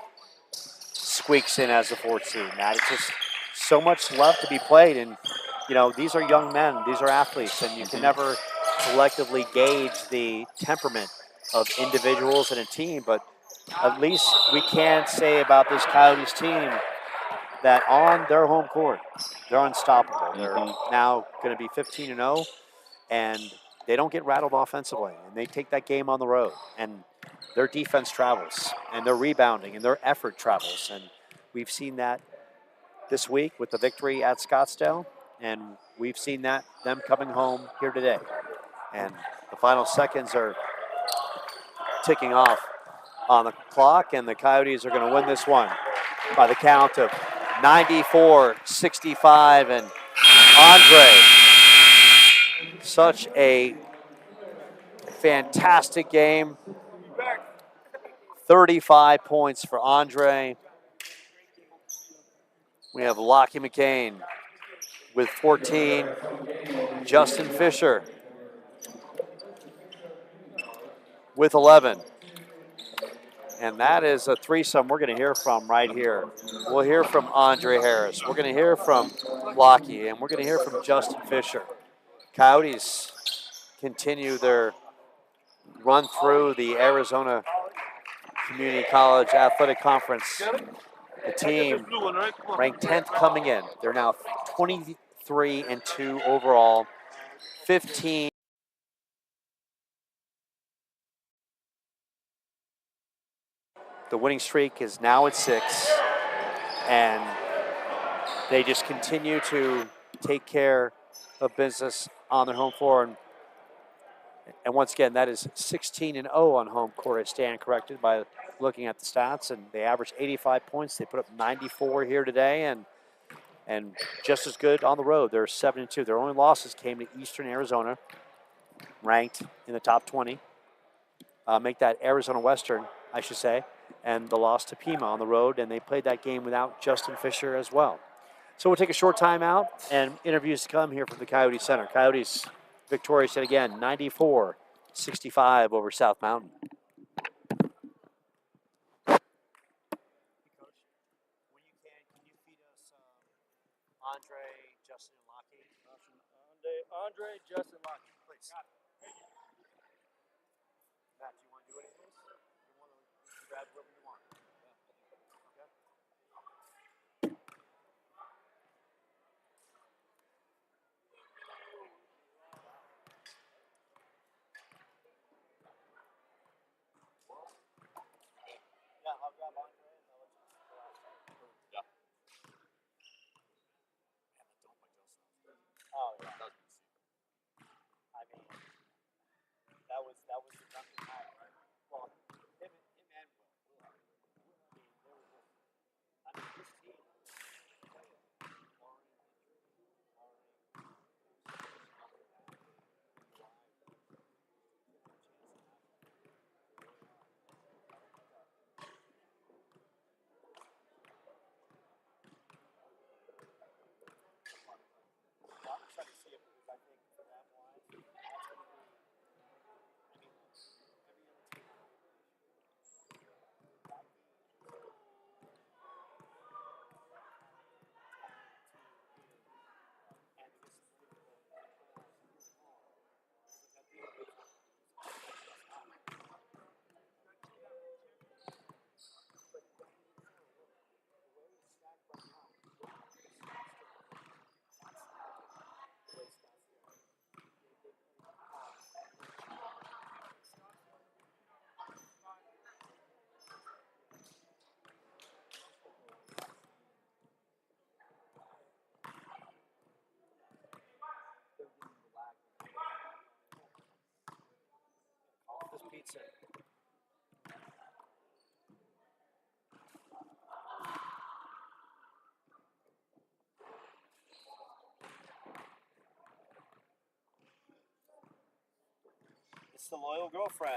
squeaks in as the 4th seed. Matt, it's just so much left to be played. And, these are young men. These are athletes. And you can never collectively gauge the temperament of individuals in a team. But at least we can say about this Coyotes team that on their home court, they're unstoppable. They're now going to be 15-0. And they don't get rattled offensively, and they take that game on the road. And their defense travels, and their rebounding, and their effort travels. And we've seen that this week with the victory at Scottsdale, and we've seen that them coming home here today. And the final seconds are ticking off on the clock, and the Coyotes are going to win this one by the count of 94-65. And Andre, such a fantastic game. 35 points for Andre. We have Lockie McCain with 14. Justin Fisher with 11. And that is a threesome we're going to hear from right here. We'll hear from Andre Harris. We're going to hear from Lockie, and we're going to hear from Justin Fisher. Coyotes continue their run through the Arizona Community College Athletic Conference the team ranked 10th coming in. They're now 23-2 overall, 15. The winning streak is now at 6, and they just continue to take care of business on their home floor. And once again, that is 16-0 on home court. I stand corrected by looking at the stats, and they average 85 points. They put up 94 here today, and just as good on the road. They're 7-2. Their only losses came to Eastern Arizona, ranked in the top 20. Make that Arizona Western, I should say, and the loss to Pima on the road, and they played that game without Justin Fisher as well. So we'll take a short time out, and interviews to come here from the Coyote Center. Coyotes victorious yet again, 94-65 over South Mountain. Coach, when you can you feed us Andre, Justin, and Lockie? Andre, Justin, Lockie, please. Matt, do you want to do anything? You want to grab whatever you want. Okay. Yeah, I'll grab Andre and I'll let you go outside. Yeah. Oh yeah. I mean, that was the Duncan hire, right? Well, him and Will. I mean, this team. I'm trying to see if I think for that wise, that's going to be. I mean, every other team. This pizza. It's the loyal girlfriend.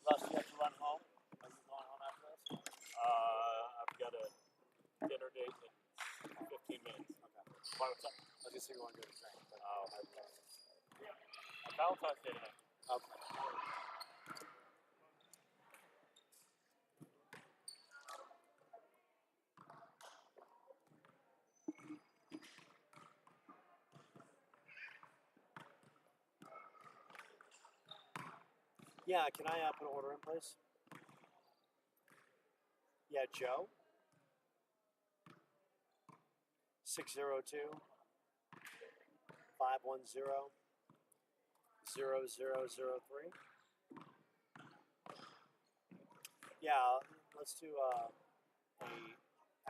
Russ, you have to run home. Are you going home after this? I've got a dinner date in 15 minutes. Okay. Why, what's up? I was just saying you want to go to the train. But Valentine's Day tonight. okay. Yeah, can I put an order in, please? Yeah, Joe. 602 510 0003. Yeah, let's do a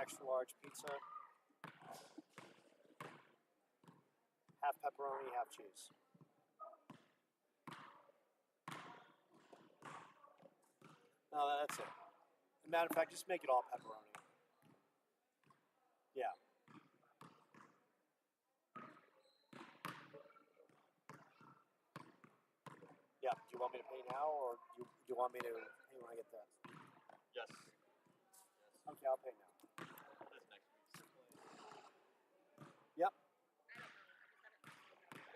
extra large pizza, half pepperoni, half cheese. No, that's it. As a matter of fact, just make it all pepperoni. Yeah. Yeah. Do you want me to pay now, or do you want me to pay when I get that? Yes. Okay, I'll pay now. That's next week. Yep.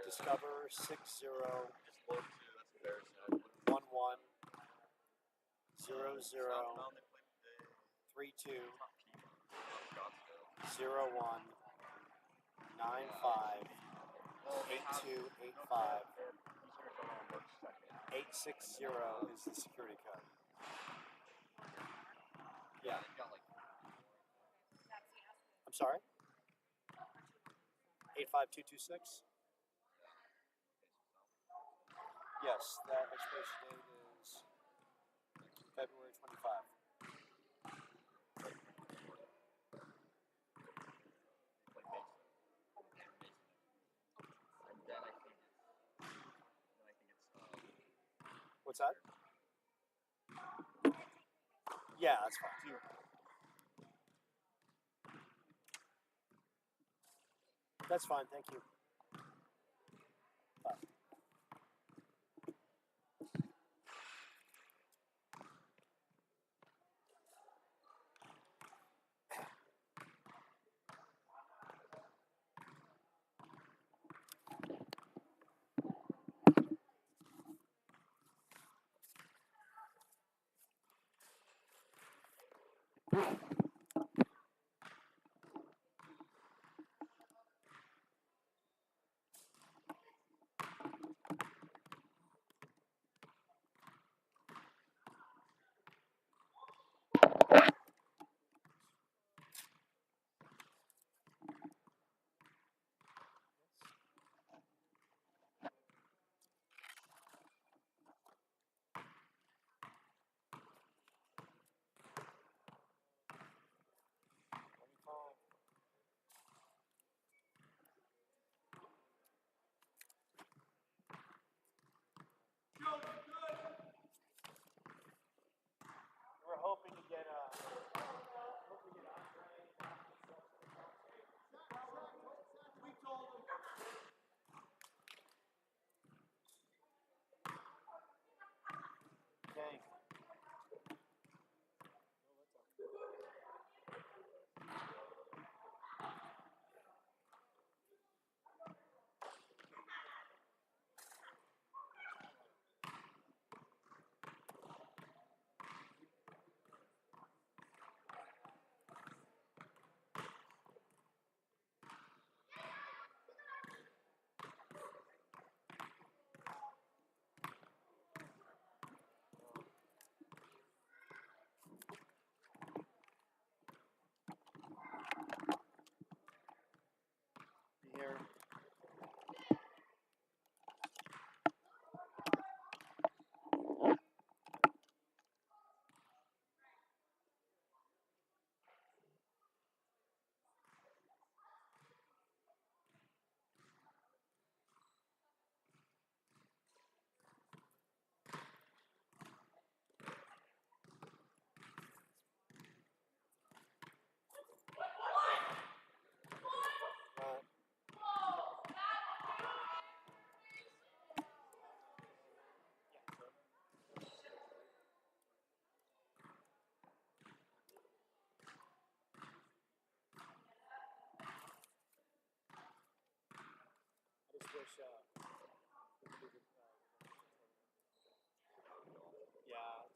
Discover 60 Just load two. That's embarrassing. 11 00. South Mountain, they play today. 320195 8285 860 is the security code. Yeah. I'm sorry? 85226? Yes, that expiration date is February 25. What's that? Yeah, that's fine. That's fine, thank you. Bye. We're hoping to get Okay. Here. I just wish we could do this, yeah,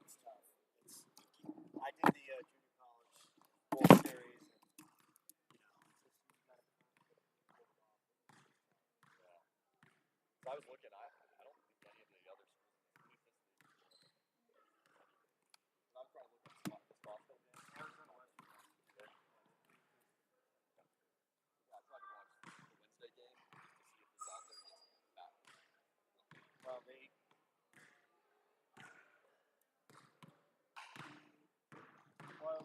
it's tough. I did the junior college World Series, and I was looking. I don't think any of the other schools in the I'm trying to look at the Scottsdale game. Arizona Western. Yeah, I tried to watch the Wednesday game just to see if this out there gets back. well, they. Well,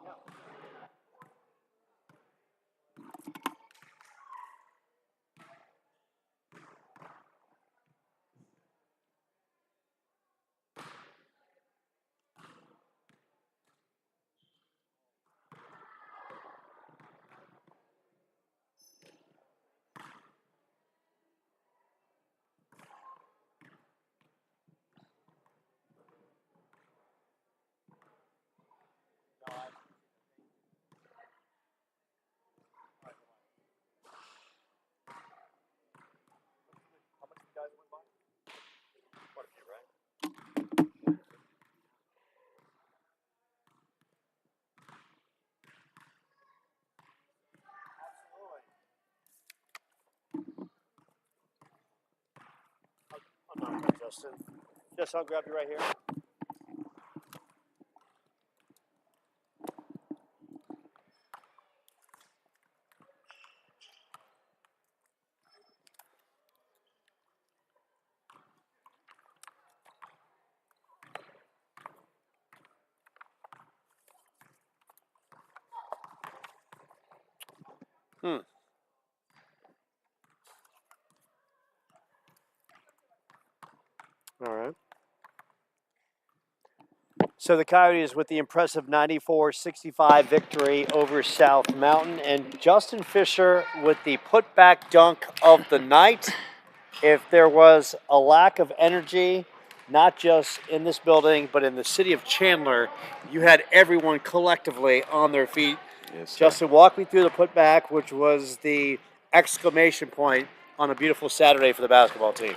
yeah. Okay, Justin. Justin, I'll grab you right here. All right. So the Coyotes with the impressive 94-65 victory over South Mountain, and Justin Fisher with the putback dunk of the night. If there was a lack of energy, not just in this building, but in the city of Chandler, you had everyone collectively on their feet. Yes, sir. Justin, walk me through the putback, which was the exclamation point on a beautiful Saturday for the basketball team.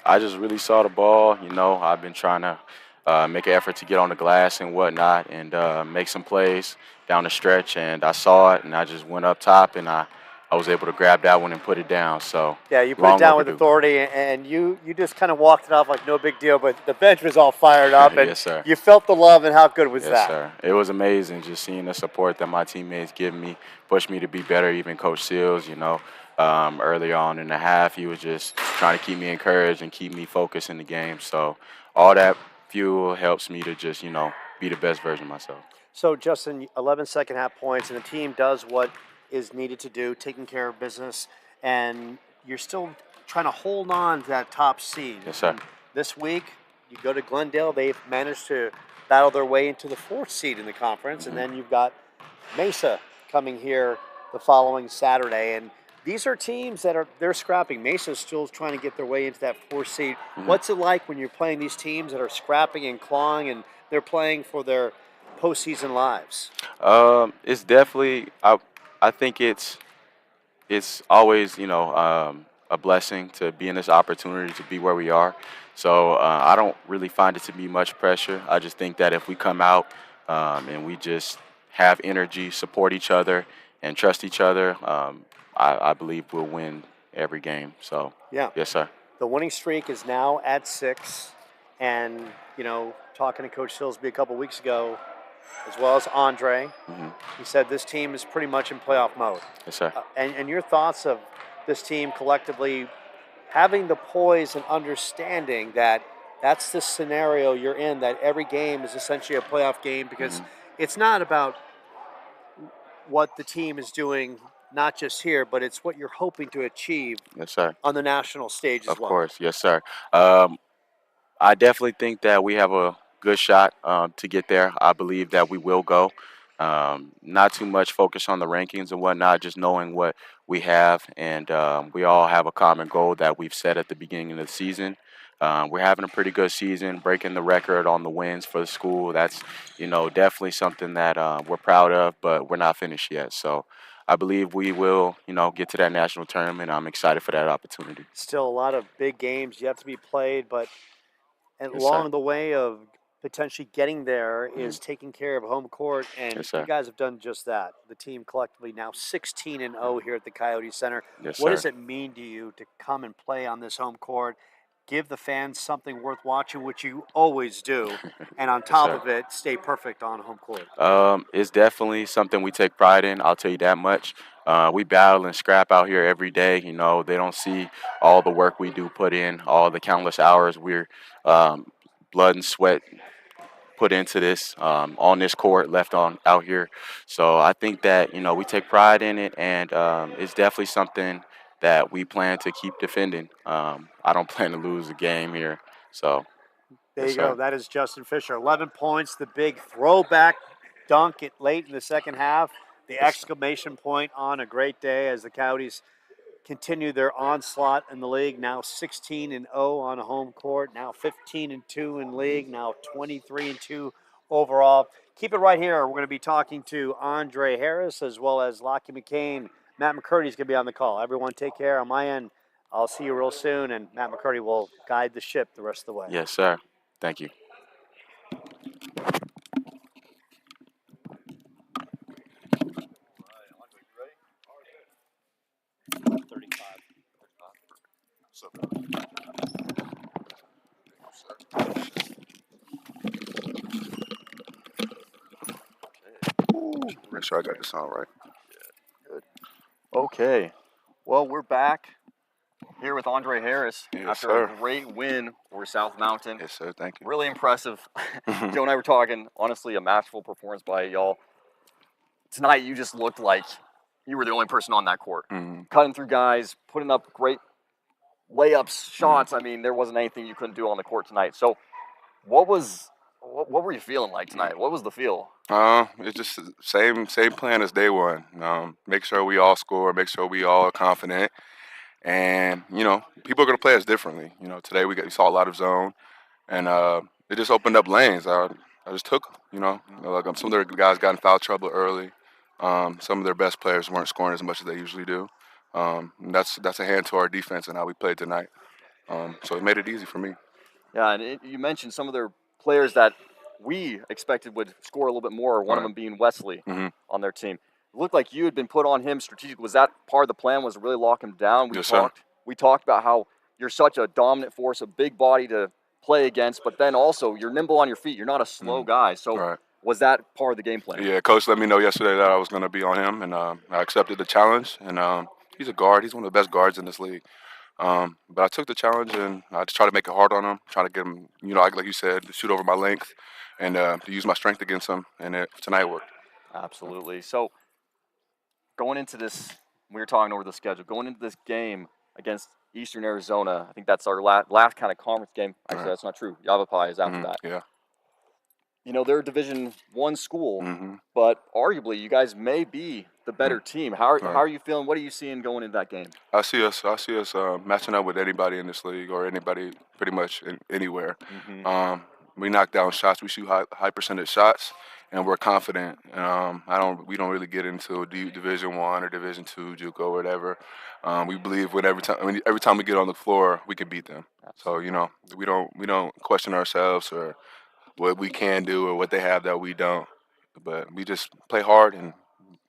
I just really saw the ball. You know, I've been trying to make an effort to get on the glass and whatnot and make some plays down the stretch. And I saw it, and I just went up top, and I was able to grab that one and put it down. So Yeah, you put it long down overdue. with authority, and you just kind of walked it off like no big deal, but the bench was all fired up, and Yes, sir. you felt the love, and how good was Yes, that? sir. It was amazing just seeing the support that my teammates give me, push me to be better. Even Coach Seals, you know, earlier on in the half, he was just trying to keep me encouraged and keep me focused in the game. So all that fuel helps me to just, you know, be the best version of myself. So, Justin, 11 second half points, and the team does what is needed to do, taking care of business, and you're still trying to hold on to that top seed. Yes, sir. And this week, you go to Glendale, they've managed to battle their way into the 4th seed in the conference, and then you've got Mesa coming here the following Saturday. And these are teams that they're scrapping. Mesa's still trying to get their way into that 4th seed. What's it like when you're playing these teams that are scrapping and clawing, and they're playing for their postseason lives? It's definitely I think it's always, you know, a blessing to be in this opportunity to be where we are. So I don't really find it to be much pressure. I just think that if we come out and we just have energy, support each other, and trust each other, I believe we'll win every game. So Yeah. yes, sir. The winning streak is now at 6. And, you know, talking to Coach Silsby a couple weeks ago, as well as Andre, he said this team is pretty much in playoff mode. Yes, sir. And your thoughts of this team collectively having the poise and understanding that that's the scenario you're in, that every game is essentially a playoff game, because it's not about what the team is doing, not just here, but it's what you're hoping to achieve Yes, sir. on the national stage as Of well. course. Yes, sir. I definitely think that we have a good shot to get there. I believe that we will go. Not too much focus on the rankings and whatnot, just knowing what we have. And we all have a common goal that we've set at the beginning of the season. We're having a pretty good season, breaking the record on the wins for the school. That's, you know, definitely something that we're proud of, but we're not finished yet. So I believe we will, you know, get to that national tournament. I'm excited for that opportunity. Still a lot of big games yet to be played, but Yes, along sir. the way of potentially getting there is taking care of home court, and Yes, sir. you guys have done just that. The team collectively now 16-0 here at the Coyote Center. Yes, What sir. does it mean to you to come and play on this home court, give the fans something worth watching, which you always do, and on top sir. of it, stay perfect on home court? It's definitely something we take pride in. I'll tell you that much. We battle and scrap out here every day. You know, they don't see all the work we do put in, all the countless hours we're blood and sweat put into this on this court, left on out here. So I think that, you know, we take pride in it, and it's definitely something that we plan to keep defending. I don't plan to lose a game here. So There yes, you go. sir. That is Justin Fisher. 11 points, the big throwback dunk it late in the second half. The Yes, sir. exclamation point on a great day as the Coyotes continue their onslaught in the league. Now 16-0 on a home court. Now 15-2 in league. Now 23-2 overall. Keep it right here. We're going to be talking to Andre Harris as well as Lockie McCain. Matt McCurdy is going to be on the call. Everyone take care. On my end, I'll see you real soon, and Matt McCurdy will guide the ship the rest of the way. Yes, sir. Thank you. make sure I got the sound right. Okay. Well, we're back here with Andre Harris Yes, after sir. a great win over South Mountain. Yes, sir. Thank you. Really impressive. Joe and I were talking, honestly, a masterful performance by y'all. Tonight, you just looked like you were the only person on that court. Cutting through guys, putting up great layups, shots. I mean, there wasn't anything you couldn't do on the court tonight. So what were you feeling like tonight? What was the feel? It's just the same plan as day one. Make sure we all score, make sure we all are confident. And, people are going to play us differently. Today we saw a lot of zone, and it just opened up lanes. I just took, like some of their guys got in foul trouble early. Some of their best players weren't scoring as much as they usually do. And that's a hand to our defense and how we played tonight. So it made it easy for me. Yeah, and you mentioned some of their players that we expected would score a little bit more, one of Right. them being Wesley Mhm. on their team. It looked like you had been put on him strategically. Was that part of the plan, was to really lock him down? Yes, sir. We talked about how you're such a dominant force, a big body to play against, but then also you're nimble on your feet. You're not a slow guy. So Right. was that part of the game plan? Yeah, coach let me know yesterday that I was going to be on him, and I accepted the challenge. And he's a guard. He's one of the best guards in this league. But I took the challenge, and I just try to make it hard on him, try to get him, like you said, to shoot over my length and to use my strength against him. And tonight worked. Absolutely. So going into this, we were talking over the schedule, going into this game against Eastern Arizona, I think that's our last kind of conference game. Actually, Right. that's not true. Yavapai is after that. Yeah. They're a Division I school, Mm-hmm. but arguably you guys may be the better team. How Right. are you feeling? What are you seeing going into that game? I see us matching up with anybody in this league or anybody pretty much anywhere. We knock down shots. We shoot high percentage shots, and we're confident. We don't really get into Division I or Division II, JUCO, or whatever. We believe every time we get on the floor, we can beat them. Absolutely. So we don't question ourselves or what we can do or what they have that we don't. But we just play hard and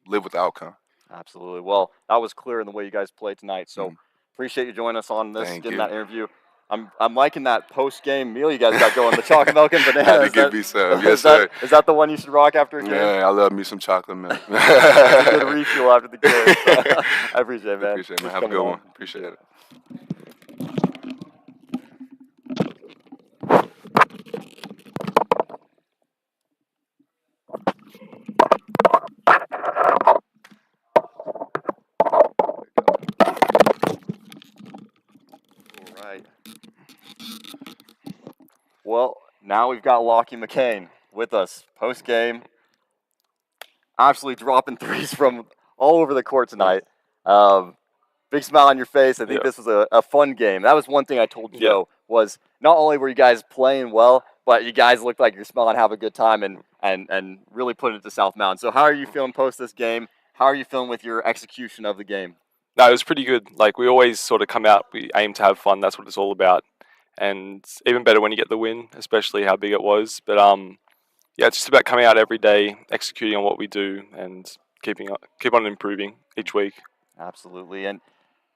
live with the outcome. Absolutely. Well, that was clear in the way you guys played tonight. So appreciate you joining us on this, Thank getting you. that interview. I'm liking that post-game meal you guys got going, the chocolate milk and banana. Had to give me some. Yes, is that- sir. Is that the one you should rock after a game? Yeah, I love me some chocolate milk. That's a good refuel after the game. So, I appreciate it, man. Appreciate it, man. Thanks Have for a good coming one. on. Appreciate it. All right. Well, now we've got Lockie McCain with us post-game. Absolutely dropping threes from all over the court tonight. Big smile on your face. I think this was a fun game. That was one thing I told Joe was not only were you guys playing well, but you guys looked like you're smiling, having a good time, and really putting it to South Mountain. So how are you feeling post this game? How are you feeling with your execution of the game? No, it was pretty good. Like, we always sort of come out, we aim to have fun. That's what it's all about. And it's even better when you get the win, especially how big it was. But it's just about coming out every day, executing on what we do, and keep on improving each week. Absolutely. And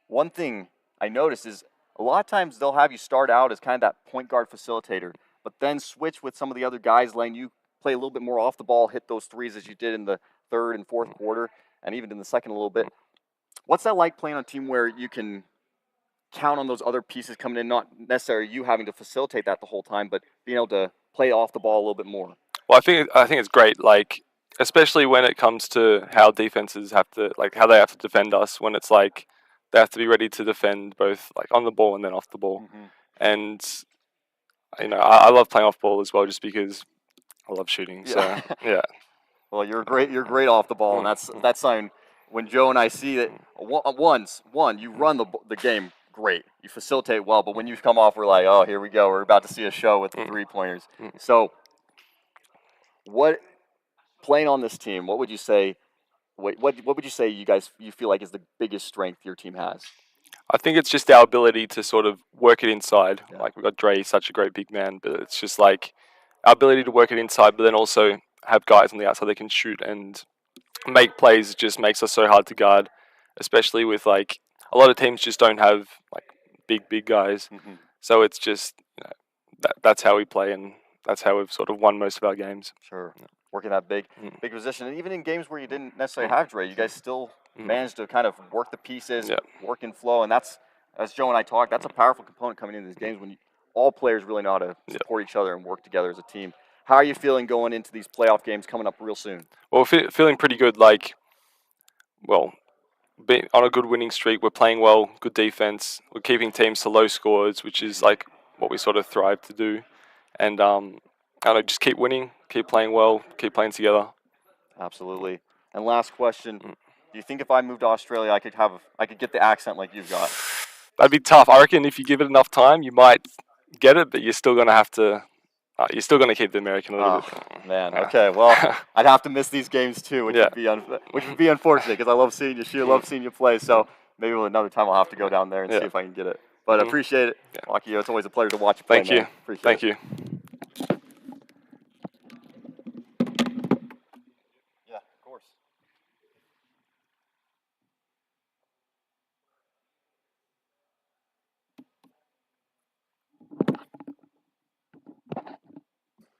one thing I noticed is a lot of times they'll have you start out as kind of that point guard facilitator, but then switch with some of the other guys, letting you play a little bit more off the ball, hit those threes as you did in the third and fourth quarter, and even in the second a little bit. What's that like playing on a team where you can count on those other pieces coming in, not necessarily you having to facilitate that the whole time, but being able to play off the ball a little bit more? Well, I think it's great. Like, especially when it comes to how defenses have to, like, how they have to defend us. When it's like they have to be ready to defend both, like, on the ball and then off the ball. And I love playing off ball as well, just because I love shooting. Yeah. So yeah. Well, you're great off the ball, and that's something. When Joe and I see that, one, you run the game great, you facilitate well, but when you come off, we're like, oh, here we go, we're about to see a show with the 3-pointers. So, playing on this team, what would you say? What would you say you feel like is the biggest strength your team has? I think it's just our ability to sort of work it inside. Yeah. Like, we've got Dre, such a great big man, but it's just like our ability to work it inside, but then also have guys on the outside that can shoot and make plays. Just makes us so hard to guard, especially with, like, a lot of teams just don't have, like, big guys. So it's just that's how we play, and that's how we've sort of won most of our games. Sure. working that big position. And even in games where you didn't necessarily have Dre, you guys still managed to kind of work the pieces, work in flow. And that's, as Joe and I talked, that's a powerful component coming into these games when all players really know how to support each other and work together as a team. How are you feeling going into these playoff games coming up real soon? Well, feeling pretty good. Like, well, being on a good winning streak. We're playing well, good defense. We're keeping teams to low scores, which is like what we sort of thrive to do. And I don't know, just keep winning, keep playing well, keep playing together. Absolutely. And last question: do you think if I moved to Australia, I could get the accent like you've got? That'd be tough. I reckon if you give it enough time, you might get it, but you're still gonna have to. You're still gonna keep the American a little bit. Man, okay. Well, I'd have to miss these games too, which would be unfortunate because I love seeing you shoot, love seeing you play. So maybe another time I'll have to go down there and see if I can get it. But I appreciate it, Joaquin. It's always a pleasure to watch you play. Thank you. Appreciate Thank it. you.